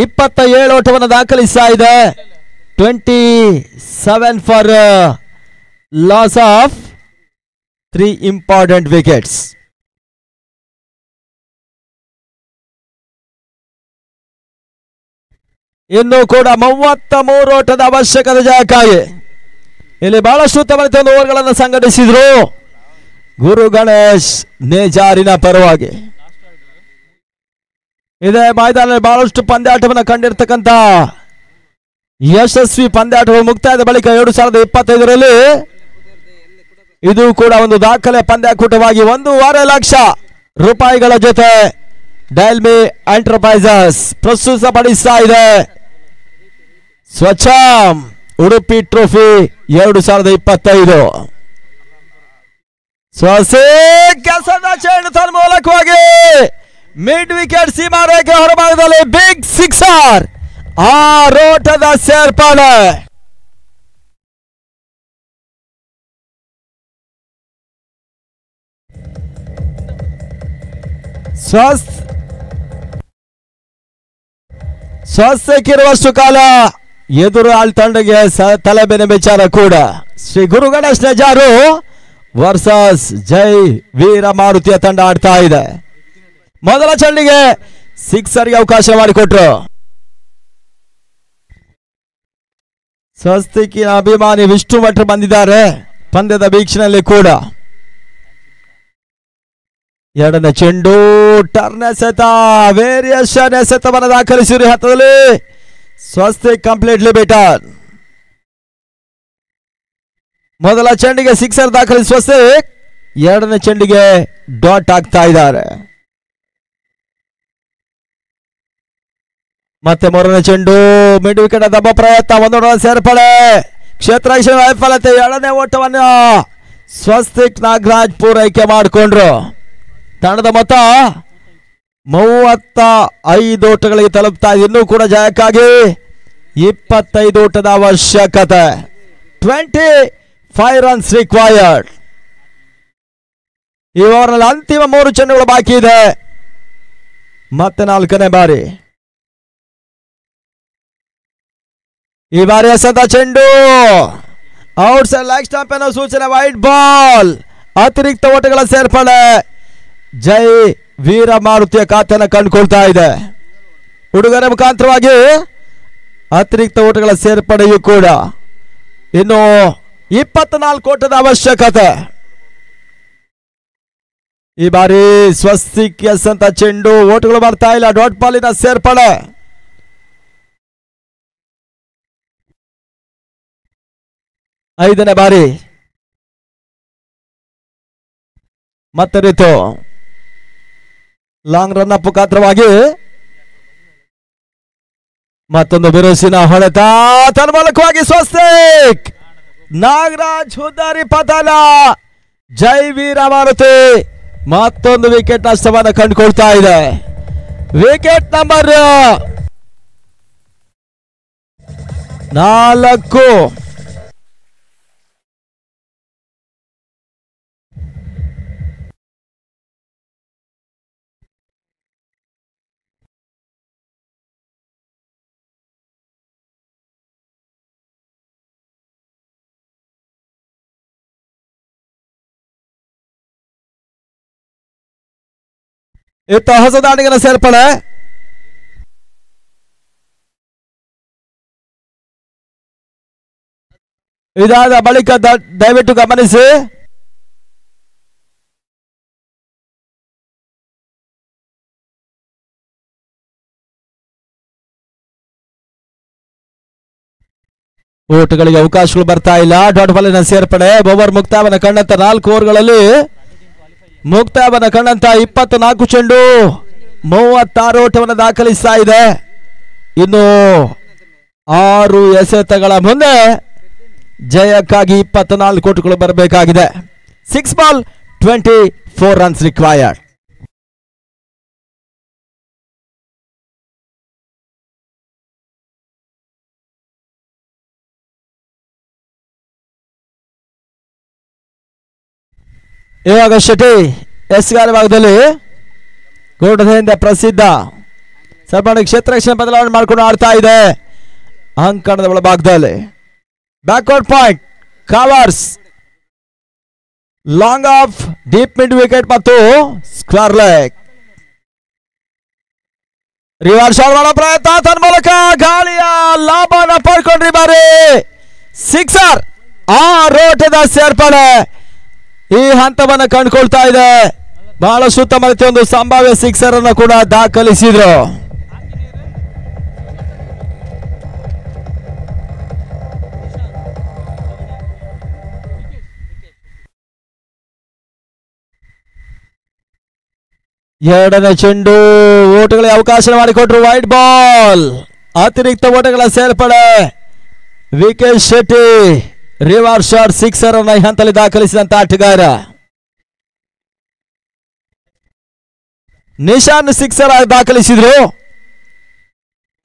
27 ಓಟವನ್ನು ದಾಖಲಿಸ್ತಾ ಇದೆ. 27 for loss of 3 important wickets. ಇನ್ನು ಕೂಡ 33 ಓಟದ ಅವಶ್ಯಕತೆ ಜಯಕ್ಕಾಗಿ ಇಲ್ಲಿ ಬಹಳಷ್ಟು ಉತ್ತಮವಾದ ಓವರ್ಗಳನ್ನು ಸಂಘಟಿಸಿದ್ರು ಗುರು ಗಣೇಶ್ ನೇಜಾರಿನ ಪರವಾಗಿ. ಇದೇ ಮೈದಾನದಲ್ಲಿ ಬಹಳಷ್ಟು ಪಂದ್ಯಾಟವನ್ನು ಕಂಡಿರ್ತಕ್ಕಂಥ ಯಶಸ್ವಿ ಪಂದ್ಯಾಟಗಳು ಮುಕ್ತಾಯದ ಬಳಿಕ 2025ರಲ್ಲಿ ಇದು ಕೂಡ ಒಂದು ದಾಖಲೆ ಪಂದ್ಯಾಕೂಟವಾಗಿ 1.5 ಲಕ್ಷ ರೂಪಾಯಿಗಳ ಜೊತೆ ಡೈಲ್ಮಿ ಎಂಟರ್ಪ್ರೈಸಸ್ ಪ್ರಸ್ತುತಪಡಿಸ್ತಾ ಇದೆ ಸ್ವಚ್ಛ ಉಡುಪಿ ಟ್ರೋಫಿ 2025. ಕೆಲಸದ ಚೆಂಡು ತನ್ಮೂಲಕವಾಗಿ ಮಿಡ್ ವಿಕೆಟ್ ಸೀಮಾರೇಖೆ ಹೊರಭಾಗದಲ್ಲಿ ಬಿಗ್ ಸಿಕ್ಸರ್, 6 ಓಟದ ಸೇರ್ಪಡೆ. ಸ್ವಸ್ಥಕ್ಕಿರುವಷ್ಟು ಕಾಲ ಎದುರು ತಂಡಗೆ ತಲೆಬೇನೆ ವಿಚಾರ ಕೂಡ. ಶ್ರೀ ಗುರು ಗಣೇಶ್ ನೇಜಾರು ವರ್ಸಸ್ ಜೈ ವೀರ ಮಾರುತಿಯ ತಂಡ ಆಡ್ತಾ ಇದೆ. ಮೊದಲ ಚೆಂಡಿಗೆ ಸಿಕ್ಸರ್ಗೆ ಅವಕಾಶ ಮಾಡಿಕೊಟ್ರು. ಸ್ವಸ್ತಿಕಿನ ಅಭಿಮಾನಿ ವಿಷ್ಣು ಭಟ್ರು ಬಂದಿದ್ದಾರೆ ಪಂದ್ಯದ ವೀಕ್ಷಣೆಯಲ್ಲಿ ಕೂಡ. ಎರಡನೇ ಚೆಂಡು ಟರ್ನ್ ಎಸೆತ, ವೇರಿಯೇಷನ್ ಎಸೆತವನ್ನು ದಾಖಲಿಸಿರಿ ಹತ್ತದಲ್ಲಿ. Swastik completely better. ಮೊದಲ ಚೆಂಡಿಗೆ ಸಿಕ್ಸರ್ ದಾಖಲಿಸಿ ಸ್ವಸ್ತಿಕ್, ಎರಡನೇ ಚೆಂಡಿಗೆ ಡಾಟ್ ಆಗ್ತಾ ಇದ್ದಾರೆ. ಮತ್ತೆ ಮೂರನೇ ಚೆಂಡು ಮಿಡ್ ವಿಕೆಟ್ ದಬ್ಬ ಪ್ರಯತ್ನ, 1 ರನ್ ಸೇರ್ಪಡೆ, ಕ್ಷೇತ್ರ ವೈಫಲ್ಯತೆ. ಎರಡನೇ ಓಟವನ್ನು ಸ್ವಸ್ತಿಕ್ ನಾಗರಾಜ್ ಪೂರೈಕೆ ಮಾಡಿಕೊಂಡ್ರು. ತಂಡದ ಮೊತ್ತ 35 ಓಟಗಳಿಗೆ ತಲುಪ್ತಾ ಇದೆ. ಇನ್ನೂ ಕೂಡ ಜಯಕ್ಕಾಗಿ 25 ಓಟದ ಅವಶ್ಯಕತೆ. 25 ರನ್ಸ್ ರಿಕ್ವೈರ್ಡ್. ಈ ಓವರ್ನಲ್ಲಿ ಅಂತಿಮ 3 ಚೆಂಡುಗಳು ಬಾಕಿ ಇದೆ. ಮತ್ತೆ 4ನೇ ಬಾರಿ. ಈ ಬಾರಿ ಎಸೆದ ಚೆಂಡು ಔಟ್ ಸೈಡ್ ಲೆಗ್ ಸ್ಟಾಂಪ್ ಅನ್ನೋ ಸೂಚನೆ. White ball. ಅತಿರಿಕ್ತ ಓಟಗಳ ಸೇರ್ಪಡೆ ಜೈ ವೀರ ಮಾರುತಿಯ ಖಾತೆಯನ್ನು ಕಂಡುಕೊಳ್ತಾ ಇದೆ. ಹುಡುಗರ ಮುಖಾಂತರವಾಗಿ ಅತಿರಿಕ್ತ ಓಟಗಳ ಸೇರ್ಪಡೆಯೂ ಕೂಡ ಇನ್ನು 24 ಓಟದ ಅವಶ್ಯಕತೆ. ಈ ಬಾರಿ ಸ್ವಸ್ತಿಕ್ ಎಸ್ ಅಂತ ಚೆಂಡು, ಓಟಗಳು ಬರ್ತಾ ಇಲ್ಲ. ಡಾಟ್ ಬಾಲಿನ ಸೇರ್ಪಡೆ. ಐದನೇ ಬಾರಿ ಮತ್ತೆ ರೀತು ಲಾಂಗ್ ರನ್ ಅಪ್ ಮುಖಾಂತರವಾಗಿ ಮತ್ತೊಂದು ಬಿರುಸಿನ ಹೊಡೆತ. ತನ್ಮೂಲಕವಾಗಿ ಸ್ವಸ್ತಿಕ್. ನಾಗರಾಜ್ ಹುದ್ದಾರಿ ಪತನ. ಜೈ ವೀರ ಮಾರುತಿ ಮತ್ತೊಂದು ವಿಕೆಟ್ ನಷ್ಟವನ್ನು ಕಂಡುಕೊಳ್ತಾ ಇದೆ. Wicket number 4. ಇತ್ತ ಹೊಸ ದಾಂಡಿಗನ ಸೇರ್ಪಡೆ. ಇದಾದ ಬಳಿಕ ದಯವಿಟ್ಟು ಗಮನಿಸಿ, ಓಟಗಳಿಗೆ ಅವಕಾಶಗಳು ಬರ್ತಾ ಇಲ್ಲ. ಡಾಟ್ ಬಾಲಿನ ಸೇರ್ಪಡೆ. ಓವರ್ ಮುಕ್ತಾಯವನ್ನು ಕಂಡಂತ 4 ಓವರ್ಗಳಲ್ಲಿ ಮುಕ್ತಾಯವನ್ನು ಕಂಡಂತ 24 ಚೆಂಡು 36 ಓಟವನ್ನು ದಾಖಲಿಸ್ತಾ ಇದೆ. ಇನ್ನು 6 ಎಸೆತಗಳ ಮುಂದೆ ಜಯಕ್ಕಾಗಿ 24 ಓಟಗಳು ಬರಬೇಕಾಗಿದೆ. 6 ಬಾಲ್ 24 ರನ್ಸ್ ರಿಕ್ವೈರ್ಡ್. ಇವಾಗ ಶೆಟ್ಟಿ ಎಸ್ಗಾರ ಭಾಗದಲ್ಲಿ ಗೋಡದಿಂದ ಪ್ರಸಿದ್ಧ ಸರ್ಪಾಡಿ ಕ್ಷೇತ್ರ ರಕ್ಷಣೆ ಬದಲಾವಣೆ ಮಾಡಿಕೊಂಡು ಆಡ್ತಾ ಇದೆ. ಅಂಕಣದ ಒಳಭಾಗದಲ್ಲಿ backward point covers long of deep mid wicket ಮತ್ತು ಸ್ಕ್ವೇರ್ ಲೆಗ್. ರಿವರ್ಸ್ ಶಾಟ್ ಮಾಡೋ ಪ್ರಯತ್ನ. ತನ್ಮೂಲಕ ಗಾಳಿಯ ಲಾಭನ ಪಡ್ಕೊಂಡ್ರಿ ಬಾರಿ ಸಿಕ್ಸರ್. 6 ಓಟದ ಸೇರ್ಪಡೆ ಈ ಹಂತವನ್ನು ಕಂಡುಕೊಳ್ತಾ ಇದೆ. ಬಹಳ ಉತ್ತಮ ರೀತಿಯ ಒಂದು ಸಂಭಾವ್ಯ ಸಿಕ್ಸರ್ ಅನ್ನು ಕೂಡ ದಾಖಲಿಸಿದ್ರು. ಎರಡನೇ ಚೆಂಡು ಓಟಗಳಿಗೆ ಅವಕಾಶ ಮಾಡಿಕೊಟ್ರು. White ball. ಅತಿರಿಕ್ತ ಓಟಗಳ ಸೇರ್ಪಡೆ. Wicket Shetty reverse shot sixer ಅನ್ನ ಈ ಹಂತದಲ್ಲಿ ದಾಖಲಿಸಿದಂತ ಆಟಗಾರ. ನಿಶಾನ್ ಸಿಕ್ಸರ್ ದಾಖಲಿಸಿದ್ರು.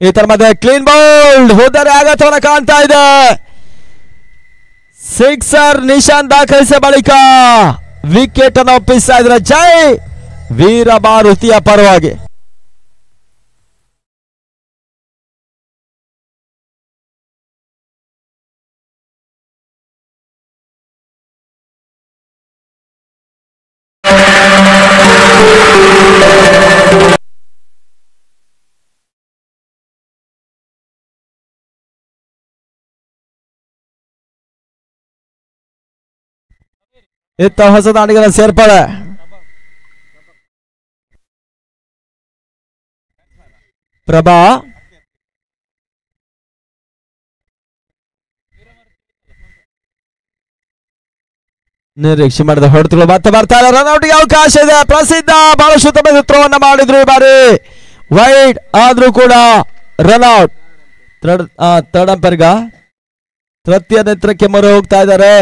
ಈ ತರ ಮತ್ತೆ ಕ್ಲೀನ್ ಬೌಲ್ಡ್ ಹೋದರೆ ಆಘಾತವನ್ನು ಕಾಣ್ತಾ ಇದೆ. ಸಿಕ್ಸರ್ ನಿಶಾನ್ ದಾಖಲಿಸಿದ ಬಳಿಕ ವಿಕೆಟ್ ಅನ್ನು ಒಪ್ಪಿಸ್ತಾ ಇದ್ರೆ ಜೈ ವೀರ ಮಾರುತಿಯ ಪರವಾಗಿ. ಇತ್ತ ಹೊಸ ದಾಂಡಿಗರ ಸೇರ್ಪಡೆ. ಪ್ರಭಾ ನಿರೀಕ್ಷೆ ಮಾಡಿದ ಹೊಡೆತಗಳು ಮತ್ತೆ ಬರ್ತಾರೆ. ರನ್ಔಟ್ಗೆ ಅವಕಾಶ ಇದೆ. ಪ್ರಸಿದ್ಧ ಬಹಳ ಉತ್ತಮ ಚಿತ್ರವನ್ನ ಮಾಡಿದ್ರು ಈ ಬಾರಿ. ವೈಡ್ ಆದ್ರೂ ಕೂಡ ರನ್ಔಟ್. ಥರ್ಡ್ ಅಂಪೈರ್ಗ ತೃತೀಯ ನೇತ್ರಕ್ಕೆ ಮೊರೆ ಹೋಗ್ತಾ ಇದ್ದಾರೆ.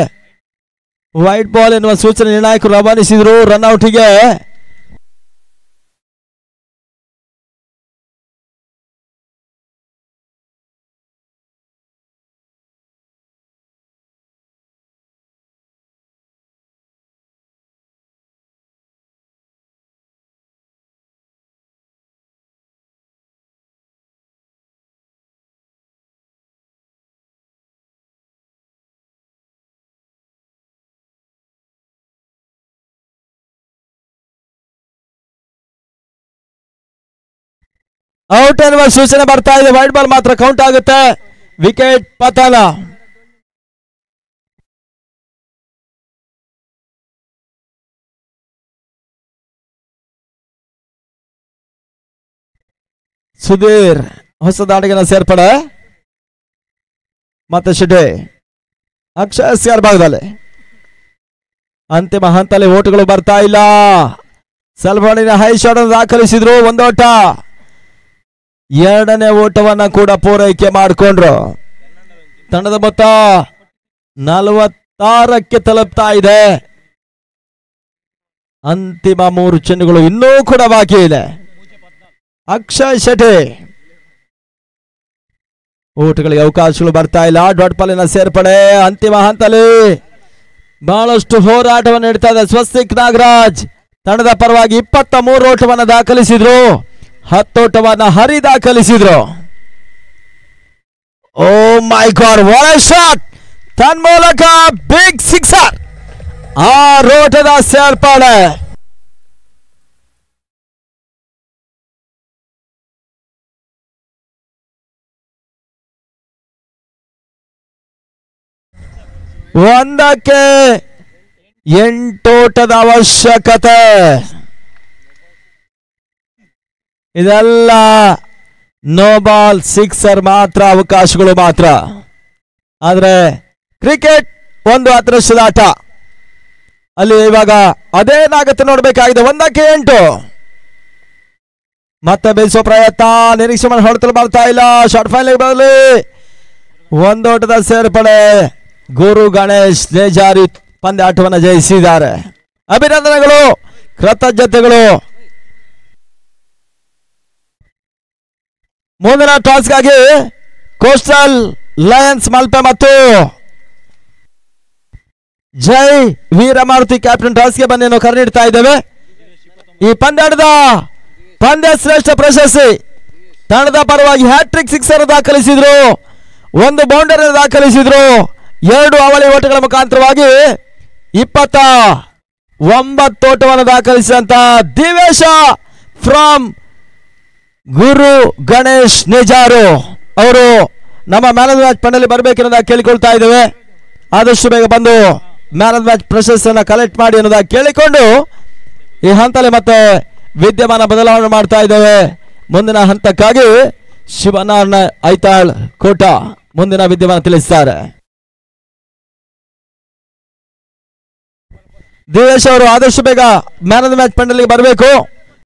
ವೈಟ್ ಬಾಲ್ ಎನ್ನುವ ಸೂಚನೆ ನಿರ್ಣಾಯಕರು ರವಾನಿಸಿದ್ರು ರನ್ಔಟ್ಗೆ. ಔಟ್ ಎನ್ನುವ ಸೂಚನೆ ಬರ್ತಾ ಇದೆ. ವೈಡ್ ಬಾಲ್ ಮಾತ್ರ ಕೌಂಟ್ ಆಗುತ್ತೆ. ವಿಕೆಟ್ ಪತನ. ಸುಧೀರ್ ಹೊಸದಾಡಿಗನ ಸೇರ್ಪಡೆ. ಮತ್ತೆ ಶಿಡೆ ಅಕ್ಷಯ್ ಎಸ್ಆರ್ ಭಾಗದಲ್ಲಿ ಅಂತಿಮ ಹಂತದಲ್ಲಿ ಓಟುಗಳು ಬರ್ತಾ ಇಲ್ಲ. ಸಲ್ಮಾನಿನ ಹೈ ಶಾಟ್ ಅನ್ನು ದಾಖಲಿಸಿದ್ರು. ಒಂದು ಓಟ. ಎರಡನೇ ಓಟವನ್ನ ಕೂಡ ಪೂರೈಕೆ ಮಾಡಿಕೊಂಡ್ರು. ತಂಡದ ಮೊತ್ತ 46ಕ್ಕೆ ತಲುಪ್ತಾ ಇದೆ. ಅಂತಿಮ 3 ಚೆಂಡುಗಳು ಇನ್ನೂ ಕೂಡ ಬಾಕಿ ಇದೆ. ಅಕ್ಷಯ್ ಶೆಟ್ಟಿ ಓಟುಗಳಿಗೆ ಅವಕಾಶಗಳು ಬರ್ತಾ ಇಲ್ಲ. ಡಾಟ್ ಬಾಲಿನ ಸೇರ್ಪಡೆ ಅಂತಿಮ ಹಂತದಲ್ಲಿ ಬಹಳಷ್ಟು ಹೋರಾಟವನ್ನು ನೀಡ್ತಾ ಇದೆ. ಸ್ವಸ್ತಿಕ್ ನಾಗರಾಜ್ ತಂಡದ ಪರವಾಗಿ 23 ಓಟವನ್ನು ದಾಖಲಿಸಿದ್ರು. 10 ಓಟವನ್ನು ಹರಿ ದಾಖಲಿಸಿದ್ರು. Oh my god, what a shot! ತನ್ಮೂಲಕ ಬಿಗ್ ಸಿಕ್ಸರ್. 6 ಓಟದ ಸೇರ್ಪಡೆ. ಒಂದಕ್ಕೆ 8 ಓಟದ ಅವಶ್ಯಕತೆ. ಇದೆಲ್ಲ ನೋ ಬಾಲ್ ಸಿಕ್ಸರ್ ಮಾತ್ರ, ಅವಕಾಶಗಳು ಮಾತ್ರ. ಆದ್ರೆ ಕ್ರಿಕೆಟ್ ಒಂದು ಅದೃಷ್ಟದ ಆಟ. ಅಲ್ಲಿ ಇವಾಗ ಅದೇನಾಗುತ್ತೆ ನೋಡ್ಬೇಕಾಗಿದೆ. 1ಕ್ಕೆ 8 ಮತ್ತೆ ಬೇಯಿಸೋ ಪ್ರಯತ್ನ. ನಿರೀಕ್ಷೆ ಮಾಡಿ ಹೊಡೆತಲು ಬರ್ತಾ ಇಲ್ಲ. ಶಾರ್ಟ್ ಫೈಲ್ ಬರಲಿ. 1 ಓಟದ ಸೇರ್ಪಡೆ. ಗುರು ಗಣೇಶ್ ನೇಜಾರಿ ಪಂದ್ಯಾಟವನ್ನು ಜಯಿಸಿದ್ದಾರೆ. ಅಭಿನಂದನೆಗಳು, ಕೃತಜ್ಞತೆಗಳು. ಮುಂದಿನ ಟಾಸ್ಗಾಗಿ ಕೋಸ್ಟಲ್ ಲಯನ್ಸ್ ಮಲ್ಪೆ ಮತ್ತು ಜೈ ವೀರಮಾರುತಿ ಕ್ಯಾಪ್ಟನ್ ಟಾಸ್ಗೆ ಬನ್ನಿ ನಾವು ಕರೆ ನೀಡ್ತಾ ಇದ್ದೇವೆ. ಈ ಪಂದ್ಯಾಟದ ಪಂದ್ಯ ಶ್ರೇಷ್ಠ ಪ್ರಶಸ್ತಿ ತಂಡದ ಪರವಾಗಿ ಹ್ಯಾಟ್ರಿಕ್ ಸಿಕ್ಸರ್ ದಾಖಲಿಸಿದ್ರು. 1 ಬೌಂಡರಿ ದಾಖಲಿಸಿದ್ರು. 2 ಅವಳಿ ಓಟಗಳ ಮುಖಾಂತರವಾಗಿ 29 ಓಟವನ್ನು ದಾಖಲಿಸಿದಂತ ದಿವೇಶ ಫ್ರಮ್ ಗುರು ಗಣೇಶ್ ನೇಜಾರು ಅವರು ನಮ್ಮ ಮ್ಯಾನ್ ಆಫ್ ದ ಮ್ಯಾಚ್ ಪಂದ್ಯದಲ್ಲಿ ಬರಬೇಕೆನ್ನೋದಾಗ ಕೇಳಿಕೊಳ್ತಾ ಇದ್ದೇವೆ. ಆದಷ್ಟು ಬೇಗ ಬಂದು ಮ್ಯಾನ್ ಆಫ್ ದ ಮ್ಯಾಚ್ ಪ್ರಶಸ್ತಿಯನ್ನು ಕಲೆಕ್ಟ್ ಮಾಡಿ ಅನ್ನೋದಾಗ ಕೇಳಿಕೊಂಡು ಈ ಹಂತದಲ್ಲಿ ಮತ್ತೆ ವಿದ್ಯಮಾನ ಬದಲಾವಣೆ ಮಾಡ್ತಾ ಇದ್ದೇವೆ. ಮುಂದಿನ ಹಂತಕ್ಕಾಗಿ ಶಿವನಾರಾಯಣ ಐತಾಳ್ ಕೋಟ ಮುಂದಿನ ವಿದ್ಯಮಾನ ತಿಳಿಸ್ತಾರೆ. ದಿವೇಶ್ ಅವರು ಆದಷ್ಟು ಬೇಗ ಮ್ಯಾನ್ ಆಫ್ ದ ಮ್ಯಾಚ್ ಪಂದ್ಯದಲ್ಲಿ ಬರಬೇಕು.